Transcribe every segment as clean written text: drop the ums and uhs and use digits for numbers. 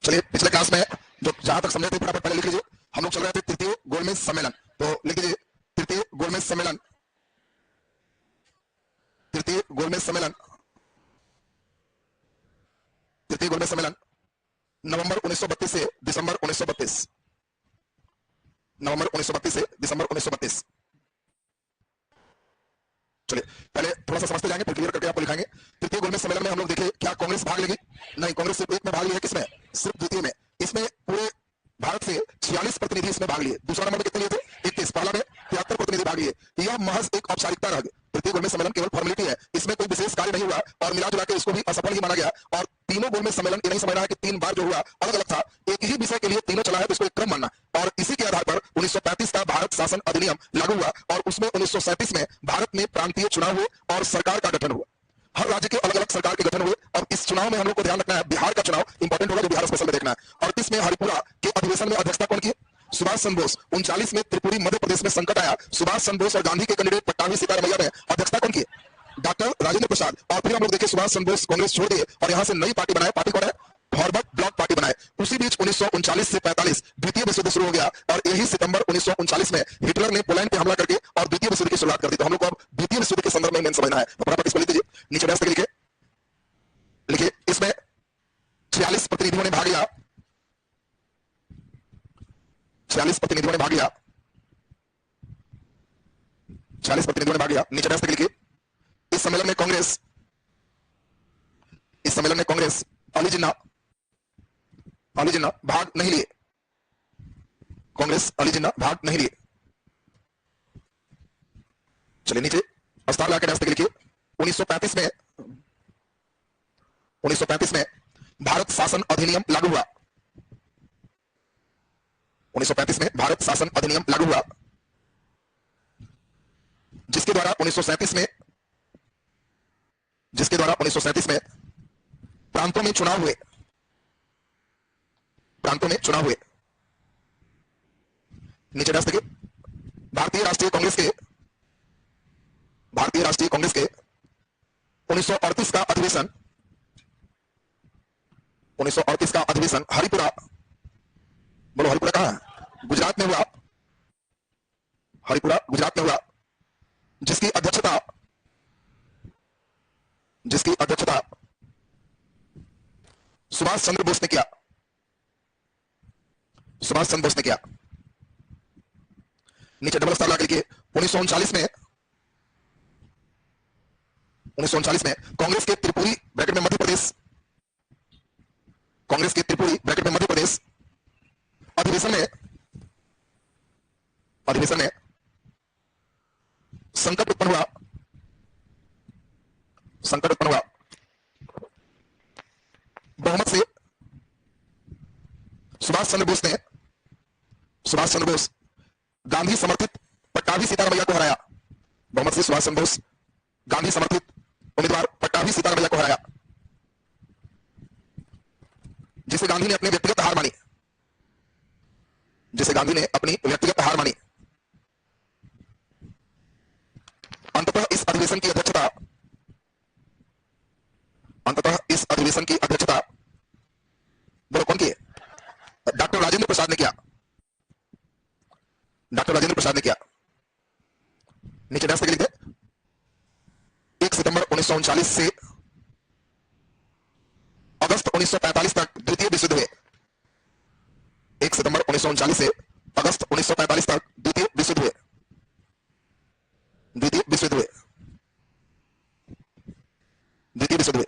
चलिए पिछले क्लास में जो जहां तक समझे थे फटाफट पहले लिख लीजिए। हम लोग चल रहे थे तृतीय गोलमेज सम्मेलन, तो लिख दीजिए तृतीय गोलमेज सम्मेलन। तृतीय गोलमेज सम्मेलन, तृतीय गोलमेज सम्मेलन नवंबर 1932 से दिसंबर 1932, नवंबर 1932 से दिसंबर 1932। चलिए पहले थोड़ा सा समझते जाएंगे फिर क्लियर करके आपको लिखाएंगे। तृतीय गोलमेज सम्मेलन में हम लोग देखे क्या कांग्रेस भाग लेगी? नहीं, कांग्रेस सिर्फ एक में भाग ली है। किसमें? सिर्फ द्वितीय में। इसमें पूरे भारत से 46 प्रतिनिधि इसमें भाग लिए। दूसरा नंबर में कितने लिए थे? 21। पहला में 73 प्रतिनिधि भाग लिए। यह महज एक औपचारिकता रह गई। तृतीय गोलमेज सम्मेलन केवल फॉर्मेलिटी है, इसमें कोई विशेष कार्य नहीं हुआ और मिला जुला के इसको भी असफल ही माना गया। और तीनों गोलमेज सम्मेलन ये नहीं समझ रहा है कि 3 बार जो हुआ अलग अलग था, एक ही विषय के लिए तीनों चला है, तो इसको एक क्रम मानना। और इसी के आधार पर 1935 का भारत शासन अधिनियम लागू हुआ और उसमें 1937 में भारत में प्रांतीय चुनाव हुए और सरकार का गठन हुआ। हर राज्य के अलग अलग सरकार के गठन हुए। अब इस चुनाव में हम लोग को ध्यान रखना है, बिहार का चुनाव इंपॉर्टेंट होगा, जो बिहार स्पेशल में देखना है। 38 में हरिपुरा के अधिवेशन में अध्यक्षता कौन की? सुभाष चंद्र बोस। 39 में त्रिपुरी मध्य प्रदेश में संकट आया, सुभाष चंद्र बोस और गांधी के कैंडिडेट पट्टाभी सीतारमैया ने अध्यक्षता कौन की? डॉक्टर राजेंद्र प्रसाद। और फिर हम लोग देखे सुभाष चंद्र बोस कांग्रेस छोड़ दिए और यहां से नई पार्टी बनाए। पार्टी कौन है? फॉरवर्ड ब्लॉक पार्टी बनाए। उसी बीच 1939 से 45 द्वितीय विश्व युद्ध शुरू हो गया और यही सितंबर 1939 में हिटलर ने पोलैंड पे हमला करके और द्वितीय विश्व युद्ध की शुरुआत कर दी। तो हम लोग को अब द्वितीय विश्व युद्ध के संदर्भ में मेन समझना है, तो फटाफट इसको लिख दीजिए। नीचे व्यस्त लिखे, लिखिए इसमें 46 प्रतिनिधियों ने भाग लिया, 46 प्रतिनिधियों ने भाग लिया, 46 प्रतिनिधियों ने भाग लिया। नीचे व्यस्त लिखिए इस सम्मेलन में कांग्रेस, इस सम्मेलन में कांग्रेस अली जिन्ना भाग नहीं लिए। कांग्रेस अली जिन्ना भाग नहीं लिए। चलिए नीचे प्रस्ताव लाकर व्यस्त लिखिए 1935 में, 1935 में भारत शासन अधिनियम लागू हुआ। 1935 में भारत शासन अधिनियम लागू हुआ, जिसके द्वारा 1937 में, जिसके द्वारा 1937 में प्रांतों में चुनाव हुए, प्रांतों में चुनाव हुए। नीचे व्यस्त लिखिए भारतीय राष्ट्रीय कांग्रेस के, भारतीय राष्ट्रीय कांग्रेस के 1938 का अधिवेशन, 1938 का अधिवेशन हरिपुरा, बोलो हरिपुरा कहां है? गुजरात में हुआ। हरिपुरा गुजरात में हुआ, जिसकी अध्यक्षता, जिसकी अध्यक्षता सुभाष चंद्र बोस ने किया, सुभाष चंद्र बोस ने किया। नीचे डबल स्टार लगा लिखिए 1939 में, 1939 में कांग्रेस के त्रिपुरी ब्रैकेट में मध्य प्रदेश, कांग्रेस के त्रिपुरी ब्रैकेट में मध्य प्रदेश अधिवेशन में, अधिवेशन में संकट उत्पन्न हुआ, संकट उत्पन्न हुआ। बहुमत से सुभाष चंद्र बोस ने, सुभाष चंद्र बोस गांधी समर्थित पट्टाभी सीतारमैया को हराया। बहुमत से सुभाष चंद्र बोस गांधी समर्थित उम्मीदवार पट्टाभी सीतारमैया को हराया, जिसे गांधी ने अपनी व्यक्तिगत हार मानी, जिसे गांधी ने अपनी व्यक्तिगत हार मानी। अंततः इस अधिवेशन की अध्यक्षता, अंततः इस अधिवेशन की अध्यक्षता बोलो कौन की? डॉक्टर राजेंद्र प्रसाद ने किया, डॉक्टर राजेंद्र प्रसाद ने किया। नीचे व्यस्त लिख दे 1 सितंबर 1939 से अगस्त 1945 तक द्वितीय विश्व युद्ध हुए। 1 सितंबर 1939 से अगस्त 1945 तक द्वितीय विश्व युद्ध हुए, द्वितीय विश्व युद्ध हुए, द्वितीय विश्व युद्ध हुए।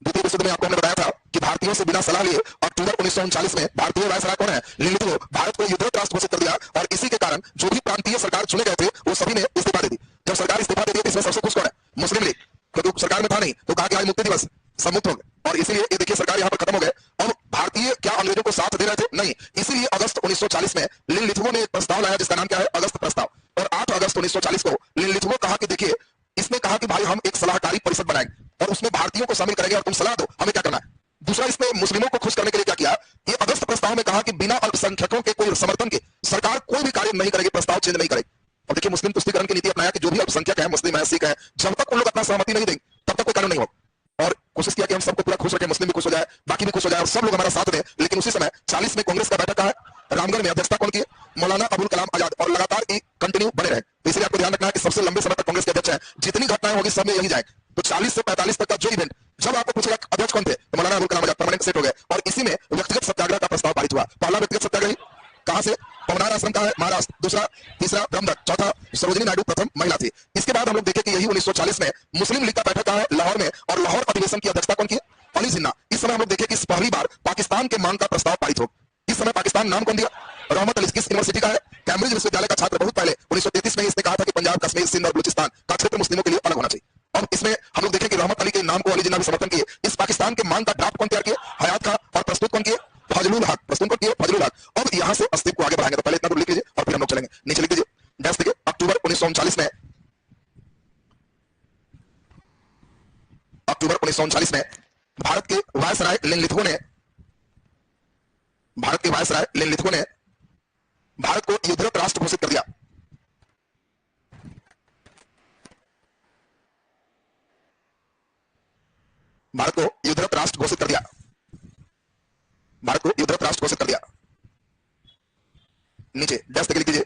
द्वितीय विश्व युद्ध में आपको हमने बताया था कि भारतीयों से बिना सलाह लिए अक्टूबर 1939 में भारतीय वायसराय कौन है? लिनलिथगो, भारत को युद्धरत राष्ट्र घोषित कर दिया और इसी के कारण जो भी प्रांतीय सरकार चुने गए थे वो सभी ने इस्तीफा दे दी। जब सरकार इस्तीफा दे दी इसमें सबसे खुश कौन है? मुस्लिम लीग, क्योंकि सरकार में था नहीं तो कहा कि आज मुक्ति दिवस, सब मुक्त हो गए और इसीलिए ये देखिए सरकार यहां पर खत्म हो गए। अब भारतीय क्या अंग्रेजों को साथ दे रहे थे? नहीं। इसीलिए अगस्त 1940 में लिनलिथगो ने एक प्रस्ताव लाया जिसका नाम क्या है? अगस्त प्रस्ताव। और 8 अगस्त 1940 को लिनलिथगो कहा कि देखिए, इसने कहा कि भाई हम एक सलाहकारी परिषद बनाएंगे और उसमें भारतीयों को शामिल करेंगे और तुम सलाह दो हमें क्या करना है। दूसरा, इसने मुस्लिमों को खुश करने के लिए क्या किया? ये अगस्त प्रस्ताव में कहा कि बिना अल्पसंख्यकों के कोई समर्थन के सरकार कोई भी कार्य नहीं करेगी, प्रस्ताव चेंज नहीं करेगी। और देखिए मुस्लिम तुष्टीकरण की नीति अपनाया कि जो भी अल्पसंख्यक है, मुस्लिम है, सिख है, जब तक उन लोग अपना सहमति नहीं देंगे तब तक कोई कानून नहीं होगा। और कोशिश किया कि हम सबको पूरा खुश रखें, मुस्लिम भी खुश हो जाए, बाकी भी खुश हो जाए और सब लोग हमारा साथ दें। लेकिन उसी समय 40 में कांग्रेस का बैठक का है, रामगढ़ में अध्यक्षता कौन की? मौलाना अबुल कलाम आजाद, और लगातार कंटिन्यू बने रहे। तो इसलिए आपको ध्यान रखना है कि सबसे लंबे समय तक कांग्रेस के अध्यक्ष हैं, जितनी घटनाएं होगी सब में यही जाए। तो 40 से 45 तक का जो इवेंट, जब आपको पूछेगा अध्यक्ष कौन थे, तो मौलाना अबुल कलाम आजाद परमानेंट सेट हो गए। और इसी में व्यक्तिगत सत्याग्रह का प्रस्ताव पारित हुआ। पहला व्यक्तिगत सत्याग्रही कहां से? पवनार आश्रम का है, महाराष्ट्र। दूसरा, तीसरा ब्रह्मदत्त, चौथा सरोजिनी नायडू प्रथम महिला थी। इसके बाद हम लोग देखें कि यही 1940 में मुस्लिम लीग का बैठक का है लाहौर में, और लाहौर अधिवेशन की अध्यक्षता कौन की? अली जिन्ना। इस समय हम लोग देखें कि पहली बार पाकिस्तान के मांग का प्रस्ताव पारित हो। इस समय पाकिस्तान नाम कौन दिया? रहमत अली। किस यूनिवर्सिटी का है? कैम्ब्रिज विश्वविद्यालय का छात्र। बहुत पहले 1933 में इसने कहा था कि पंजाब, कश्मीर, सिंध और बलूचिस्तान का क्षेत्र मुस्लिमों के लिए अलग होना चाहिए। और इसमें हम लोग देखें कि रहमत अली के नाम को अली जिन्ना भी समर्थन किए। इस पाकिस्तान के मांग का ड्राफ्ट कौन तैयार किए? हयात खां। और प्रस्तुत कौन किए? फजलुल हक। प्रस्तुत कौन किए? फजलुल हक। अब यहां से अस्तित्व को आगे बढ़ाएंगे, तो पहले इतना तो लिख लीजिए और फिर हम लोग चलेंगे। नीचे लिख दीजिए, डैश देखिए, अक्टूबर 1939 में, अक्टूबर 1939 में भारत के वायसराय लिनलिथगो ने, भारत के वायसराय लिनलिथगो ने भारत को युद्धरत राष्ट्र घोषित कर दिया। भारत को युद्धरत राष्ट्र घोषित कर दिया। भारत को युद्धरत राष्ट्र घोषित कर दिया। नीचे डैश लिख लीजिए,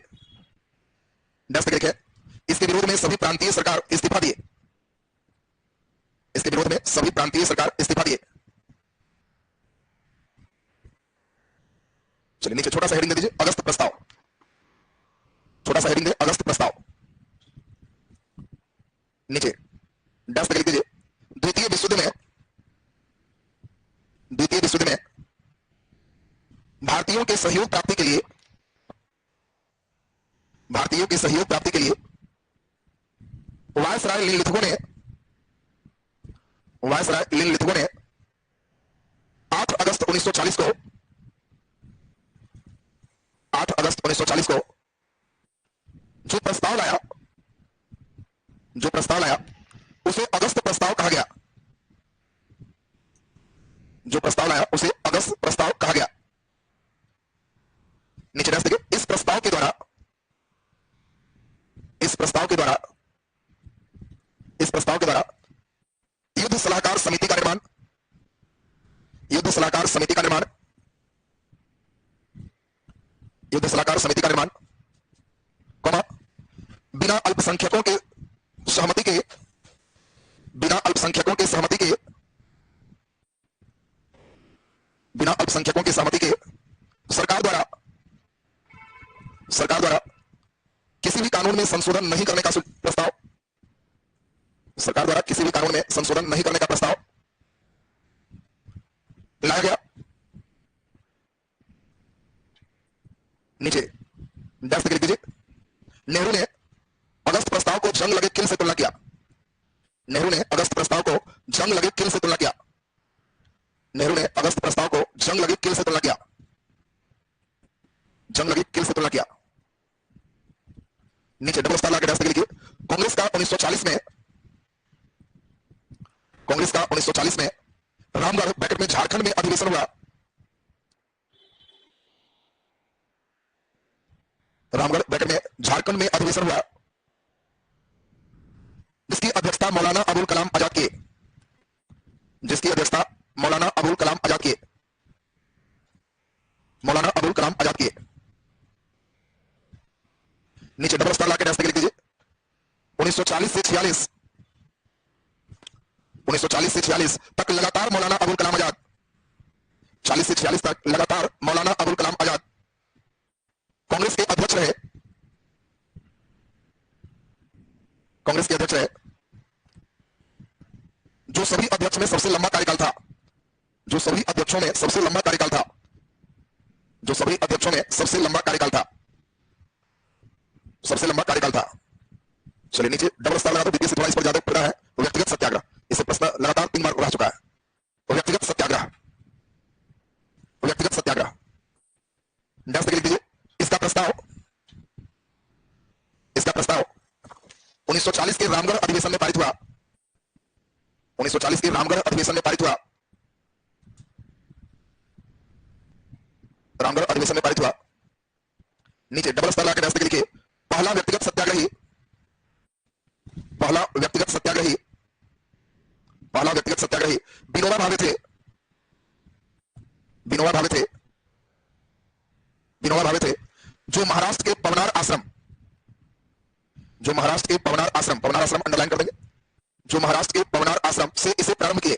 डैश लिखे, इसके विरोध में सभी प्रांतीय सरकार इस्तीफा दिए। इसके विरोध में सभी प्रांतीय सरकार इस्तीफा दिए। चलिए नीचे छोटा सा हेडिंग दे दीजिए, अगस्त प्रस्ताव। छोटा सा हेडिंग दे, अगस्त प्रस्ताव। नीचे डैश लिख दीजिए, द्वितीय विश्व युद्ध में, द्वितीय विश्व युद्ध में भारतीयों के सहयोग प्राप्ति के लिए, भारतीयों के सहयोग प्राप्ति के लिए वायसराय लिनलिथगो ने, वायसराय लिनलिथगो ने 8 अगस्त 1940 को, 8 अगस्त 1940 को जो प्रस्ताव लाया, जो प्रस्ताव लाया उसे अगस्त प्रस्ताव कहा गया। जो प्रस्ताव लाया उसे अगस्त प्रस्ताव कहा गया। नीचे डैश देखिए, इस प्रस्ताव के द्वारा, इस प्रस्ताव के द्वारा, इस प्रस्ताव के द्वारा युद्ध सलाहकार समिति का निर्माण, युद्ध सलाहकार समिति का निर्माण, युद्ध सलाहकार समिति का निर्माण, बिना अल्पसंख्यकों के सहमति के, बिना अल्पसंख्यकों के सहमति के, बिना अल्पसंख्यकों की सहमति के सरकार द्वारा, सरकार द्वारा किसी भी कानून में संशोधन नहीं करने का प्रस्ताव, सरकार द्वारा किसी भी कानून में संशोधन नहीं करने का प्रस्ताव लाया गया। नीचे डैश लिख दीजिए, नेहरू ने अगस्त प्रस्ताव को जंग लगे किल से तुलना किया। नेहरू ने अगस्त प्रस्ताव को जंग लगे किल से तुलना किया। नेहरू ने अगस्त प्रस्ताव को जंग लगे किल से तुलना किया। जंग लगे किल से तुलना किया। नीचे डबल स्टार लाके डैश लिखिए, कांग्रेस का 1940 में, कांग्रेस का 1940 में रामगढ़ बैठक में झारखंड में अधिवेशन हुआ। रामगढ़ बैठक में झारखंड में अधिवेशन हुआ, जिसकी अध्यक्षता मौलाना अबुल कलाम आजाद किए, जिसकी अध्यक्षता मौलाना अबुल कलाम आजाद किए, मौलाना अबुल कलाम आजाद किए। नीचे डबल स्टार लाके डैश लिख दीजिए, 1940 से 46, 1940 से 46 तक लगातार मौलाना अबुल कलाम आजाद, 40 से 46 तक लगातार मौलाना अबुल कलाम आजाद कांग्रेस के अध्यक्ष रहे, कांग्रेस के अध्यक्ष रहे, जो सभी अध्यक्ष में सबसे लंबा कार्यकाल था, जो सभी अध्यक्षों में सबसे लंबा कार्यकाल था, जो सभी अध्यक्षों में सबसे लंबा कार्यकाल था, सबसे लंबा कार्यकाल था। चलिए नीचे डबल स्टार लगा दो, द्वितीय से थोड़ा इस पर ज्यादा पड़ा है, व्यक्तिगत सत्याग्रह। इसे प्रश्न लगातार 3 बार उड़ा चुका है। व्यक्तिगत सत्याग्रह, व्यक्तिगत सत्याग्रह डैश लिख दीजिए, इसका प्रस्ताव, इसका प्रस्ताव 1940 के रामगढ़ अधिवेशन में पारित हुआ, 1940 के रामगढ़ अधिवेशन में पारित हुआ, रामगढ़ अधिवेशन में पारित हुआ। नीचे डबल स्टार लाके डैश लिखिए, पहला व्यक्तिगत सत्याग्रही, पहला व्यक्तिगत सत्याग्रही, पहला व्यक्तिगत सत्याग्रही विनोबा भावे थे। विनोबा भावे थे, विनोबा भावे थे, जो महाराष्ट्र के पवनार आश्रम, जो महाराष्ट्र के पवनार आश्रम, पवनार आश्रम अंडरलाइन कर देंगे, जो महाराष्ट्र के पवनार आश्रम से इसे प्रारंभ किए,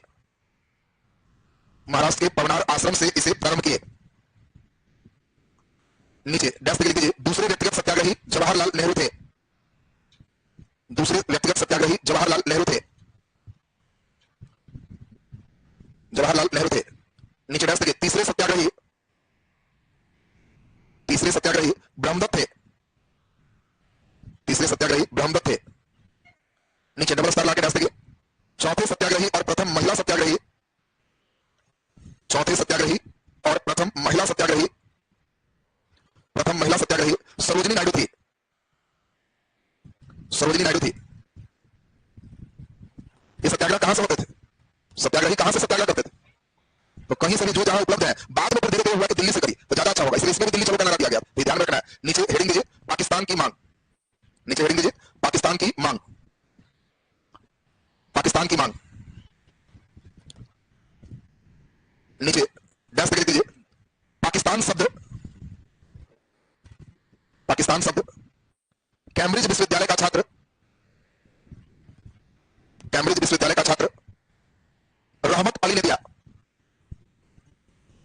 महाराष्ट्र के पवनार आश्रम से इसे प्रारंभ किए। नीचे डैश लिख दीजिए। दूसरे व्यक्तिगत सत्याग्रही जवाहरलाल नेहरू थे। दूसरे व्यक्तिगत सत्याग्रही जवाहरलाल नेहरू थे, जवाहरलाल नेहरू थे। नीचे डैश लिखिए। तीसरे सत्याग्रही, तीसरे सत्याग्रही ब्रह्मदत्त थे। तीसरे सत्याग्रही ब्रह्मदत्त थे। नीचे डबल स्टार लाके डैश लिखिए। चौथे सत्याग्रही और प्रथम महिला सत्याग्रही, चौथे सत्याग्रही और प्रथम महिला सत्याग्रही, प्रथम महिला सत्याग्रही सरोजिनी नायडू थी। सरोजिनी नायडू थी। ये सत्याग्रह कहां से होते थे? सत्याग्रही कहां से सत्याग्रह करते थे? तो कहीं से भी जो जहां उपलब्ध है, बाद में धीरे धीरे हुआ कि दिल्ली से करी तो ज्यादा अच्छा होगा, इसलिए इसमें भी दिल्ली चलो का नारा दिया गया। ये ध्यान रखना है। नीचे हेडिंग दीजिए पाकिस्तान की मांग। नीचे हेडिंग दीजिए पाकिस्तान की मांग, पाकिस्तान की मांग। नीचे डैश लिख दीजिए। पाकिस्तान शब्द, पाकिस्तान शब्द कैम्ब्रिज विश्वविद्यालय का छात्र, कैम्ब्रिज विश्वविद्यालय का छात्र रहमत अली ने दिया।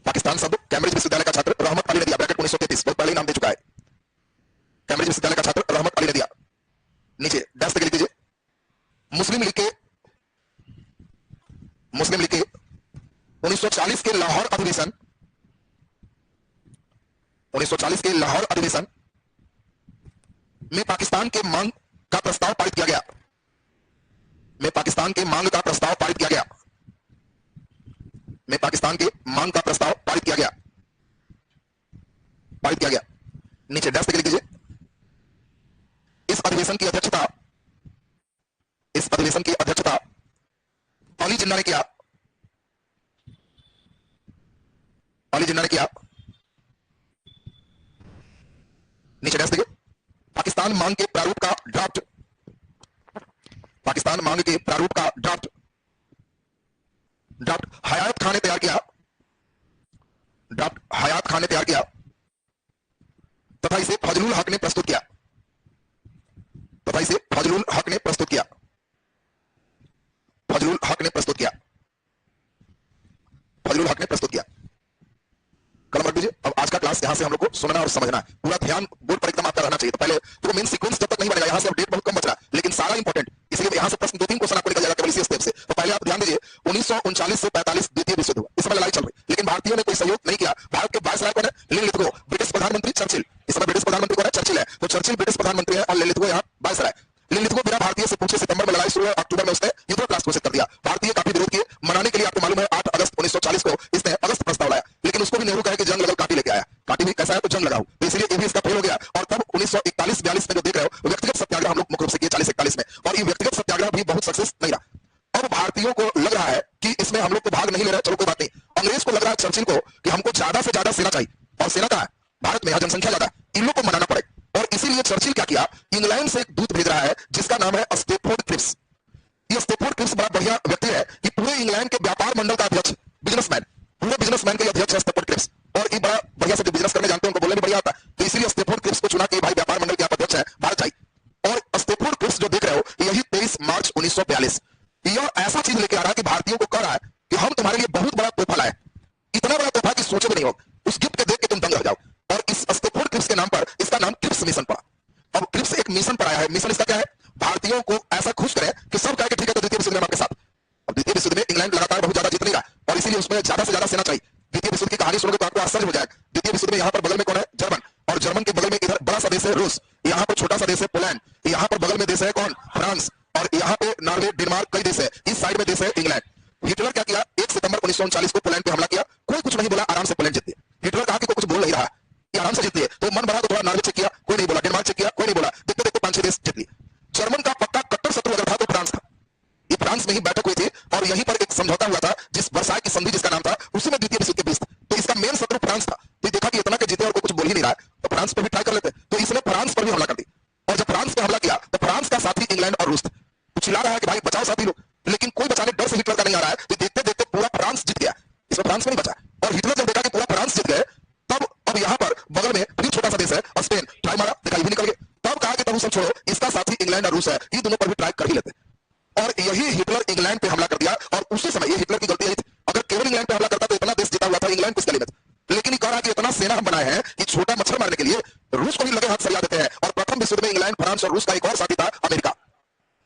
पाकिस्तान शब्द कैम्ब्रिज विश्वविद्यालय का छात्र रहमत अली ने दिया। ब्रैकेट 1933, बहुत पहले नाम दे चुका है। कैम्ब्रिज विश्वविद्यालय का छात्र रहमत अली ने दिया। नीचे डैश लिख दीजिए। मुस्लिम लीग के, मुस्लिम लीग के 1940 के लाहौर अधिवेशन, 1940 के लाहौर अधिवेशन में पाकिस्तान के मांग का प्रस्ताव पारित किया गया, में पाकिस्तान के मांग का प्रस्ताव पारित किया गया, में पाकिस्तान के मांग का प्रस्ताव पारित किया गया, पारित किया गया। नीचे डैश लिख दीजिए। इस अधिवेशन की अध्यक्षता, इस अधिवेशन की अध्यक्षता अली जिन्ना ने किया, अली जिन्ना ने किया। नीचे डैश लिखिए। पाकिस्तान मांग के प्रारूप का ड्राफ्ट, पाकिस्तान मांग के प्रारूप का ड्राफ्ट, ड्राफ्ट हयात खान ने तैयार किया, ड्राफ्ट हयात खान ने तैयार किया तथा इसे फजलुल हक ने प्रस्तुत किया, तथा इसे फजलुल हक ने प्रस्तुत किया, फजलुल हक ने प्रस्तुत किया, फजलुल हक ने प्रस्तुत किया। कलम रख दीजिए। अब आज का क्लास यहां से हम लोग को सुनना और समझना है, पूरा ध्यान बोर्ड पर एकदम आपका रहना चाहिए। तो पहले तो मेन सीक्वेंस जब तक नहीं बनेगा, यहां से अपडेट बहुत कम बच रहा है, लेकिन सारा इंपॉर्टेंट, इसलिए यहां से प्रश्न 2-3 क्वेश्चन आपको निकल जाएगा केवल इसी स्टेप से। तो पहले आप ध्यान दीजिए। 1939 से 45 द्वितीय विश्व युद्ध, इस समय लड़ाई चल रही, लेकिन भारतीयों ने कोई सहयोग नहीं किया। भारत के वायसराय कौन है? लिनलिथगो। ब्रिटिश प्रधानमंत्री चर्चिल, इस समय ब्रिटिश प्रधानमंत्री कौन है? चर्चिल है। तो चर्चिल ब्रिटिश प्रधानमंत्री है और लिनलिथगो यहाँ वायसराय। लिनलिथगो बिना भारतीय से पूछे सितंबर में लड़ाई शुरू है, अक्टूबर में उसने युद्ध राष्ट्र घोषित कर दिया। भारतीय काफी विरोध किए, मनाने के लिए आपको मालूम है 8 अगस्त 1940 को इसने अगस्त प्रस्ताव लाया, लेकिन उसको भी नेहरू कहे कि जंग लगल काटी लेके आया। काटी भी कैसा है? तो जंग लगाओ, तो इसलिए ये भी इसका फेल हो गया। और तब 1941-42 में जो देख रहे हो व्यक्तिगत सत्याग्रह हम लोग मुख्य रूप से किए 40-41 में, और ये व्यक्तिगत सत्याग्रह भी बहुत सक्सेस नहीं रहा। अब भारतीयों को लग रहा है कि इसमें हम लोग को भाग नहीं ले रहे, चलो कोई बात नहीं। अंग्रेज को लग रहा है, चर्चिल को, कि हमको ज्यादा से ज्यादा सेना चाहिए, और सेना कहां है? भारत में, यहां जनसंख्या ज्यादा है, इन लोग को मनाना पड़ेगा। और इसीलिए चर्चिल क्या किया, इंग्लैंड से एक दूत भेज रहा है जिसका नाम है स्टेफोर्ड क्रिप्स। ये स्टेफोर्ड क्रिप्स बड़ा बढ़िया व्यक्ति है कि पूरे इंग्लैंड के व्यापार मंडल का अध्यक्ष, बिजनेसमैन, पूरे बिजनेसमैन का अध्यक्ष है स्टेफोर्ड क्रिप्स, और ये बड़ा बढ़िया से बिजनेस करने जानते हैं, उनको बोलने भी बढ़िया आता है। तो इसीलिए स्टेफोर्ड क्रिप्स को चुना कि भाई व्यापार मंडल के अध्यक्ष है, भारत चाहिए। और स्टेफोर्ड क्रिप्स जो देख रहे हो, यही 23 मार्च 1942 यह ऐसा चीज लेके आ रहा है कि भारतीयों को कह रहा है कि हम तुम्हारे लिए बहुत बड़ा तोहफा लाए, इतना बड़ा तोहफा कि सोचे भी नहीं हो। उस गिफ्ट के देख के तुम दंग रह जाओ। और इस स्टेफोर्ड क्रिप्स के नाम पर इसका नाम क्रिप्स मिशन पड़ा। अब क्रिप्स एक मिशन पर आया है। मिशन इसका क्या है? भारतीयों को ऐसा खुश करे कि सब कहे कि ठीक है, तो द्वितीय विश्व युद्ध में आपके साथ। अब द्वितीय विश्व युद्ध में इंग्लैंड लगातार बहुत ज्यादा जीत नहीं रहा, और इसीलिए उसमें ज्यादा से ज्यादा सेना चाहिए। द्वितीय विश्व युद्ध की कहानी सुनोगे तो आपको आश्चर्य हो जाएगा। द्वितीय विश्व युद्ध में यहाँ पर बगल में कौन है? जर्मन, और जर्मन के बगल में इधर बड़ा सा देश है रूस, यहाँ पर छोटा सा देश है पोलैंड, यहाँ पर बगल में देश है कौन? फ्रांस, और यहाँ पे नॉर्वे, डेनमार्क, कई देश है। इस साइड में देश है इंग्लैंड। हिटलर क्या किया? 1 सितंबर 1939 को पोलैंड पे हमला किया। कोई कुछ नहीं बोला, आराम से पोलैंड जीत गया। हिटलर कहा कि कोई कुछ बोल नहीं रहा, ये आराम से जीत लिए। तो मन बना तो थोड़ा नॉर्वे चेक किया, कोई नहीं बोला। डेनमार्क चेक किया, कोई नहीं बोला। देखते देखते 5-6 देश जीत लिए। जर्मन का पक्का कट्टर शत्रु अगर था तो फ्रांस था। ये फ्रांस में ही बैठक हुई थी, और यहीं पर एक समझौता हुआ था, जिस वर्साय की संधि जिसका नाम था, उसी में द्वितीय विश्व युद्ध के बीच। तो इसका मेन शत्रु फ्रांस था। तो देखा कि इतना के जीते और कोई कुछ बोल ही नहीं रहा है, तो फ्रांस पे भी ट्राई कर लेते। तो इसने फ्रांस पर भी हमला कर दी, और जब फ्रांस पे हमला किया तो फ्रांस का साथी इंग्लैंड और रूस था। चिल्ला रहा है कि भाई बचाओ साथी लोग, लेकिन कोई बचाने डर से हिटलर का नहीं यहां पर बगल में फिर छोटा सा देश है स्पेन, ट्राई मारा, दिखाई भी निकल गए। तब कहा कि तब सब छोड़ो, इसका साथी इंग्लैंड और रूस है, ये दोनों पर भी ट्राई कर ही लेते। और यही हिटलर इंग्लैंड पे हमला कर दिया, और उसी समय ये हिटलर की गलती यही थी। अगर केवल इंग्लैंड पे हमला करता तो इतना देश जीता हुआ था, इंग्लैंड किस गली में। लेकिन ये कह रहा कि इतना सेना हम बनाए हैं कि छोटा मच्छर मारने के लिए रूस को भी लगे हाथ सरिया देते हैं। और प्रथम विश्व में इंग्लैंड, फ्रांस और रूस का एक और साथी था अमेरिका।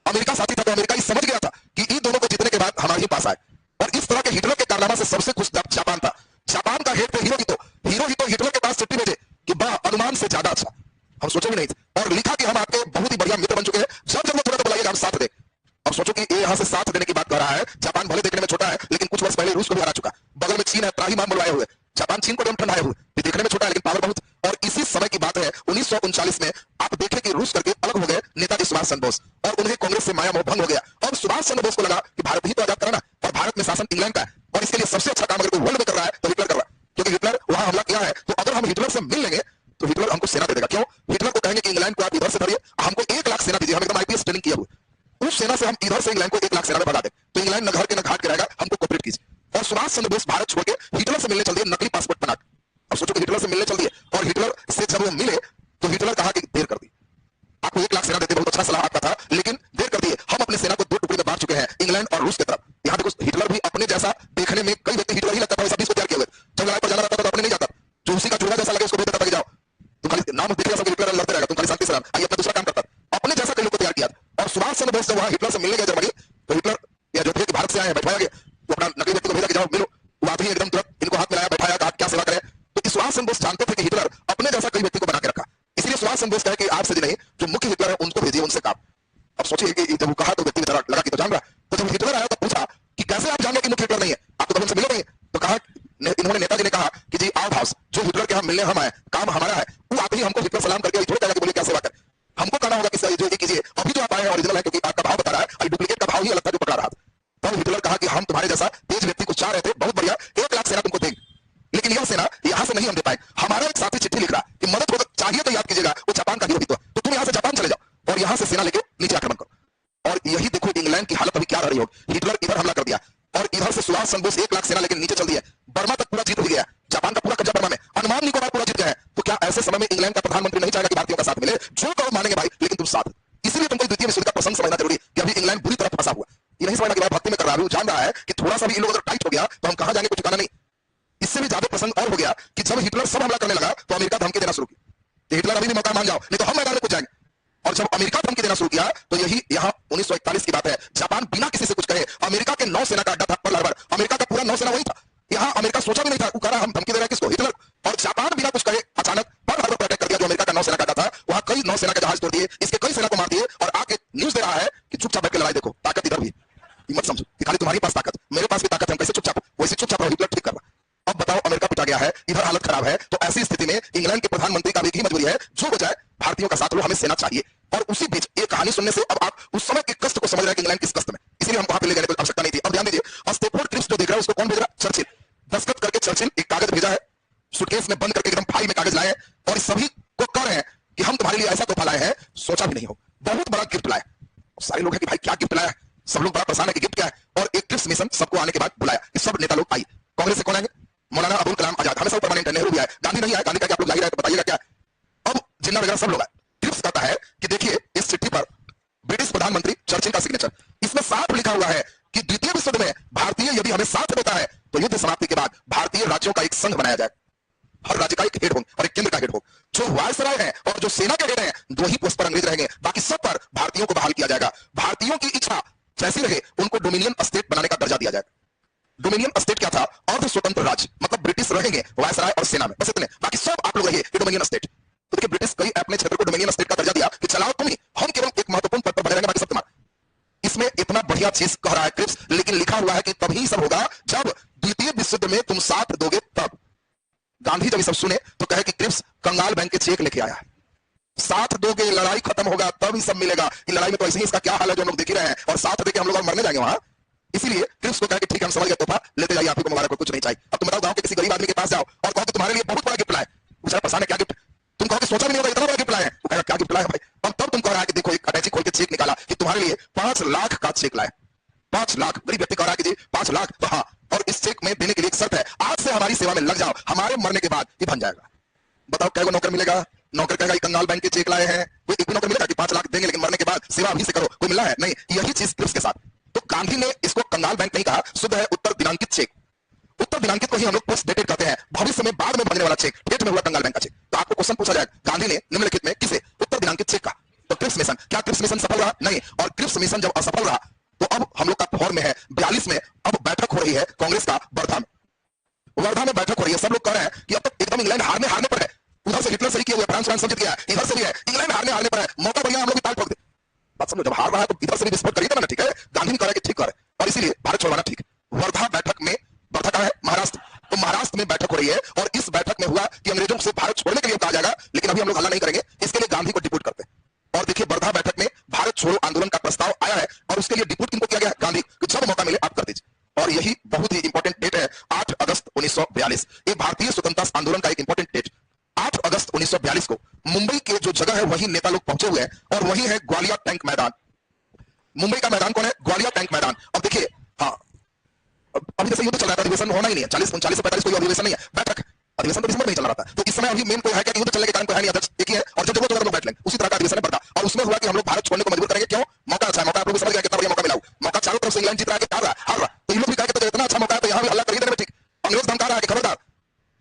अमेरिका साथी था, तो अमेरिका ये समझ गया था कि इन दोनों को जीतने के बाद हमारे ही पास आए। और इस तरह के हिटलर के कारनामा से सबसे खुश जापान था। जापान का हेड थे हिरोहितो। हिरोहितो हिटलर के पास चिट्ठी भेजे कि वाह, अनुमान से ज्यादा अच्छा, हम सोचे भी नहीं थे। और लिखा कि हम आपके बहुत ही बढ़िया मित्र बन चुके हैं, जब जब वो थोड़ा तो बुलाइएगा, हम साथ दे। अब सोचो कि ये यहां से साथ देने की बात कर रहा है। जापान भले देखने में छोटा है, लेकिन कुछ वर्ष पहले रूस को भी हरा चुका। बगल में चीन है, त्राहीमाम बुलवाए हुए। जापान चीन को दम ठंडाए हुए, देखने में छोटा है लेकिन पावर बहुत। और इसी समय की बात है 1939 में, आप देखें कि रूस करके अलग हो गए नेताजी सुभाष चंद्र बोस, और उन्हें कांग्रेस से माया मोह भंग हो गया। और सुभाष चंद्र बोस को लगा कि भारत ही तो आजाद कराना, और भारत में शासन इंग्लैंड का है, और इसके लिए सबसे अच्छा काम अगर कोई वर्ल्ड में कर रहा है तो हिटलर कर रहा है। क्योंकि हिटलर वहां हमला किया है, तो अगर हम हिटलर से मिल लेंगे तो हिटलर हमको सेना दे देगा। क्यों? हिटलर को कहेंगे कि इंग्लैंड को आप इधर से धरिए, हमको 1 लाख सेना दीजिए, हम एकदम आईपीएस ट्रेनिंग किया हुआ। उस सेना से हम इधर से इंग्लैंड को 1 लाख सेना में भगा दें, तो इंग्लैंड न घर के न घाट के रहेगा, हमको कोऑपरेट कीजिए। और सुभाष चंद्र बोस भारत छोड़ के हिटलर से मिलने चल दिए, नकली पासपोर्ट बना। अब सोचो कि हिटलर से मिलने चल दिए, और हिटलर से जब वो मिले तो हिटलर कहा कि देर कर दी, आपको 1 लाख सेना देते, बहुत अच्छा सलाह आपका था, लेकिन देर कर दिए। हम अपनी सेना को 2 टुकड़े में बांट चुके हैं, इंग्लैंड और रूस की तरफ। यहाँ देखो, हिटलर भी अपने जैसा देखने में, कई व्यक्ति हिटलर ही लगता था, वैसा भी इसको तैयार किया हुआ। जब लड़ाई पर जाना रहता था तो अपने नहीं जाता, जो उसी का जुड़वा जैसा लगे उसको भेज देता था कि जाओ, तुम खाली नाम देखिए सब हिटलर लड़ते रहेगा, तुम खाली शांति से रहना, आइए अपना दूसरा काम करता। अपने जैसा कई लोग को तैयार किया। और सुभाष चंद्र बोस जब वहां हिटलर से मिलने गए जर्मनी, तो हिटलर या जो थे कि भारत से आए हैं, बैठाया गया, वो अपना नकली व्यक्ति को भेजा कि जाओ मिलो। वो आते ही एकदम तुरंत इनको हाथ मिलाया, बैठाया, कहा क्या सेवा करें। तो सुभाष चंद्र बोस जानते थे कि हिटलर अपने जैसा कई व्यक्ति को बना के रखा, इसलिए सुभाष चंद्र बोस कहे कि आपसे नहीं, जो मुख्य हिटलर है उनको भेजिए, उनसे काम। अब सोचिए कि जब वो कहा तो व्यक्ति बेचारा लगा कि तो जान रहा। तो जब हिटलर आया तो पूछा कि कैसे आप जान गए कि मुख्य हिटलर नहीं है, आप तो उनसे मिले नहीं। तो कहा, इन्होंने नेताजी ने कहा कि जी आओ हाउस, जो हिटलर के हम मिलने हम आए, काम हमारा है। वो आते ही हमको हिटलर सलाम करके थोड़ी कहा कि बोलिए क्या सेवा कर, हमको कहना होगा कि जो कीजिए। अभी जो आप आए हैं ओरिजिनल है, क्योंकि आपका भाव बता रहा है, डुप्लीकेट का भाव ही अलग था जो पकड़ा रहा था। तब हिटलर कहा कि हम तुम्हारे जैसा तेज व्यक्ति को चाह रहे थे, बहुत बढ़िया, 1 लाख सेना तुमको देंगे, लेकिन यह सेना यहां से नहीं हम दे पाए। हमारा एक साथी चिट्ठी लिख रहा कि मदद होगा चाहिए तो याद कीजिएगा, वो जापान का हिरोहितो, तो तुम यहां से जापान चले जाओ और यहां से सेना लेके नीचे आक्रमण करो। और यही देखो इंग्लैंड की हालत अभी क्या रही होगी। हिटलर इधर हमला कर दिया, और इधर से सुभाष चंद्र बोस 1 लाख सेना लेके नीचे चल दिया, बर्मा तक पूरा जीत हो गया, जापान का पूरा कब्जा बर्मा में, अंडमान निकोबार पूरा जीत गया है। तो क्या ऐसे समय में इंग्लैंड का प्रधानमंत्री नहीं चाहेगा कि भारतीयों का साथ मिले? जो कहो मानेंगे भाई, लेकिन तुम साथ। इसलिए तुमको द्वितीय विश्व युद्ध का प्रसंग समझना जरूरी है कि अभी इंग्लैंड बुरी तरह फंसा हुआ। ये नहीं समझना कि भाई भक्ति में कर रहा है, वो जान रहा है कि थोड़ा सा भी इन लोगों को टाइट हो गया तो हम कहां जाएंगे, कुछ ठिकाना नहीं। इससे भी ज्यादा प्रसंग और हो गया कि जब हिटलर सब हमला करने लगा तो अमेरिका धमकी देना शुरू की कि हिटलर अभी भी मौका मान जाओ, नहीं तो हम मैदान में कुछ जाएंगे। और जब अमेरिका धमकी देना शुरू किया तो यही यहां 1941 की बात है, जापान बिना किसी से कुछ कहे अमेरिका के नौसेना का अड्डा था पर्ल हार्बर, अमेरिका का पूरा नौसेना वही था। यहां अमेरिका सोचा भी नहीं था, वो कह रहा हम धमकी दे रहे हैं किसको, हिटलर। और जापान बिना कुछ कहे अचानक पर्ल हार्बर पर अटैक कर दिया, जो अमेरिका का नौसेना का अड्डा था। वहां कई नौसेना के जहाज तोड़ दिए, इसके कई सेना को मार दिए, और आके न्यूज दे रहा है कि चुपचाप बैठ के लड़ाई देखो, ताकत इधर भी मत समझो कि खाली तुम्हारे पास ताकत, मेरे पास भी ताकत है, हम कैसे चुपचाप, वैसे चुपचाप रहो, हिटलर ठीक कर रहा। अब बताओ, अमेरिका पिटा गया है, इधर हालत खराब है, तो ऐसी स्थिति में इंग्लैंड के प्रधानमंत्री का भी एक ही मजबूरी है, जो बजाय भारतीयों का साथ लो, हमें सेना चाहिए। और उसी बीच ये कहानी सुनने से अब आप उस समय के कष्ट को समझ रहे हैं कि इंग्लैंड किस कष्ट में, इसलिए हम वहां पे ले जाने की आवश्यकता नहीं थी। अब ध्यान दीजिए, स्टेफोर्ड क्रिप्स जो देख रहा है उसको कौन भेज रहा? चर्चिल। दस्तखत करके चर्चिल एक कागज भेजा है, सूटकेस में बंद करके एकदम फाइल में कागज लाए, और सभी को कह रहे हैं कि हम तुम्हारे लिए ऐसा तोहफा लाए हैं, सोचा भी नहीं हो, बहुत बड़ा गिफ्ट लाए। सारे लोग हैं कि भाई क्या गिफ्ट लाया है, सब लोग बड़ा परेशान है कि गिफ्ट क्या है। और एक ट्रिप्स मिशन सबको आने के बाद बुलाया कि सब नेता लोग आई। कांग्रेस से कौन आएंगे? मौलाना अबुल कलाम आजाद, हमें सब परमानेंट है, नेहरू भी आए, गांधी नहीं आए, गांधी का आप लोग जाहिर है, तो बताइएगा क्या है। अब जिन्ना वगैरह सब लोग आए। ट्रिप्स कहता है कि देखिए इस चिट्ठी पर ब्रिटिश प्रधानमंत्री चर्चिल का सिग्नेचर, इसमें साफ लिखा हुआ है कि द्वितीय विश्व युद्ध में भारतीय यदि हमें साथ देता है तो युद्ध समाप्ति के बाद भारतीय राज्यों का एक संघ बनाया जाए, हर राज्य का एक हेड हो और एक केंद्र का हेड हो, जो वायसराय है और जो सेना के हेड हैं दो ही पोस्ट पर अंग्रेज रहेंगे, बाकी सब पर भारतीयों को बहाल किया जाएगा। भारतीयों की इच्छा जैसी रहे उनको डोमिनियन स्टेट बनाने का दर्जा दिया जाएगा। डोमिनियन स्टेट क्या था? अर्ध स्वतंत्र राज्य, मतलब ब्रिटिश रहेंगे वायसराय और सेना में, बस इतने, बाकी सब आप लोग रहिए डोमिनियन स्टेट। तो देखिए ब्रिटिश कई अपने क्षेत्र को डोमिनियन स्टेट का दर्जा दिया कि चलाओ तुम ही, हम केवल एक महत्वपूर्ण पद पर बने रहेंगे, बाकी सब तुम्हारा। इसमें इतना बढ़िया चीज कह रहा है क्रिप्स, लेकिन लिखा हुआ है कि तभी सब होगा जब द्वितीय विश्व युद्ध में तुम साथ दोगे तब। गांधी जब सब सुने तो कहे कि क्रिप्स कंगाल बैंक के चेक लेके आया है, साथ दोगे लड़ाई खत्म होगा तब ही सब मिलेगा। इन लड़ाई में तो ऐसे ही इसका क्या हाल है जो हम लोग देख ही रहे हैं, और साथ देके हम लोग और मरने जाएंगे वहां। इसीलिए क्रिप्स को कहा कि ठीक है हम समझ गए, तोहफा लेते जाइए, आप ही को मुबारक हो, कुछ नहीं चाहिए। अब तुम बताओ गांव के किसी गरीब आदमी के पास जाओ और कहो कि तुम्हारे लिए बहुत बड़ा गिफ्ट लाए, बेचारा परेशान है क्या गिफ्ट, तुम कहो कि सोचा भी नहीं होगा इतना बड़ा गिफ्ट लाए, वो कहेगा क्या गिफ्ट लाए भाई। अब तब तुम कह रहा है कि देखो एक अटैची खोल के चेक निकाला कि तुम्हारे लिए 5 लाख का चेक लाए, 5 लाख। गरीब व्यक्ति कह रहा है कि जी 5 लाख, तो हाँ, और इस चेक में देने के लिए एक शर्त है, आज से हमारी सेवा में लग जाओ, हमारे मरने के बाद ये बन जाएगा। बताओ कैगो नौकर मिलेगा? नौकर कहेगा कंगाल बैंक के चेक लाए हैं। कोई एक भी नौकर मिलेगा कि 5 लाख देंगे लेकिन मरने के बाद सेवा अभी से करो? कोई मिला है? नहीं। यही चीज क्रिप्स के साथ। तो गांधी ने इसको कंगाल बैंक नहीं कहा, शुद्ध है उत्तर दिनांकित चेक। उत्तर दिनांकित को ही हम लोग पोस्ट डेटेड कहते हैं, भविष्य में बाद में भरने वाला चेक, डेट में हुआ कंगाल बैंक का चेक। तो आपको क्वेश्चन पूछा जाएगा, गांधी ने निम्नलिखित में किसे उत्तर दिनांकित चेक कहा? तो क्रिप्स मिशन। क्या क्रिप्स मिशन सफल रहा? नहीं। और क्रिप्स मिशन जब असफल रहा तो अब हम लोग का फॉर्म में है 42 में अब बैठक हो रही है कांग्रेस का वर्धा में। वर्धा में बैठक हो रही है। सब लोग कह रहे हैं कि अब तक एकदम इंग्लैंड हारने पर है। उधर से हिटलर सही किया हुआ, फ्रांस सब जीत गया, इधर से भी है इंग्लैंड हारने पर है, मौका बढ़िया हम लोग ताल ठोक दे। बात समझो, जब हार रहा है तो इधर से भी विस्फोट करिए ना। ठीक है, गांधी ने कहा कि ठीक कर, और इसीलिए भारत छोड़वाना ठीक है। वर्धा बैठक में, वर्धा का है महाराष्ट्र, तो महाराष्ट्र में बैठक हो रही है और इस बैठक में हुआ कि अंग्रेजों से भारत छोड़ने के लिए कहा जाएगा, लेकिन अभी हम लोग हल्ला नहीं करेंगे, इसके लिए गांधी को डिप्यूट करते हैं। और देखिए वर्धा बैठक में भारत छोड़ो आंदोलन का प्रस्ताव आया है और उसके लिए डिप्यूट किनको किया गया? गांधी। जब मौका मिले आप कर दीजिए। और यही बहुत ही इंपॉर्टेंट डेट है 8 अगस्त 1942। ये भारतीय स्वतंत्रता आंदोलन का एक इंपॉर्टेंट डेट। 8 अगस्त 1942 को मुंबई के जो जगह है वही नेता लोग पहुंचे हुए हैं और वही है ग्वालियर टैंक मैदान। मुंबई का मैदान कौन है? ग्वालियर टैंक मैदान। अब देखिए, हाँ अभी जैसे युद्ध चल रहा था, अधिवेशन होना ही नहीं है, 40 से 45 कोई अधिवेशन नहीं है, बैठक अधिवेशन तो दिसंबर में ही चल रहा था। तो इस समय अभी मेन कोई है क्या? युद्ध चलने के कारण कोई है नहीं, अध्यक्ष एक ही है और जब जरूरत होगा लोग बैठ लेंगे। उसी तरह का अधिवेशन बढ़ता और उसमें हुआ कि हम लोग भारत छोड़ने को मजबूर करेंगे। क्यों? मौका अच्छा है, मौका आप लोग समझ गए कितना बढ़िया मौका मिला। मौका चारों तरफ से इंग्लैंड जीत रहा है कि हार रहा है, तो इन लोग भी कहेंगे तो इतना अच्छा मौका है तो यहाँ भी हल्ला कर ही देने में ठीक। अंग्रेज धमका रहा है कि खबरदार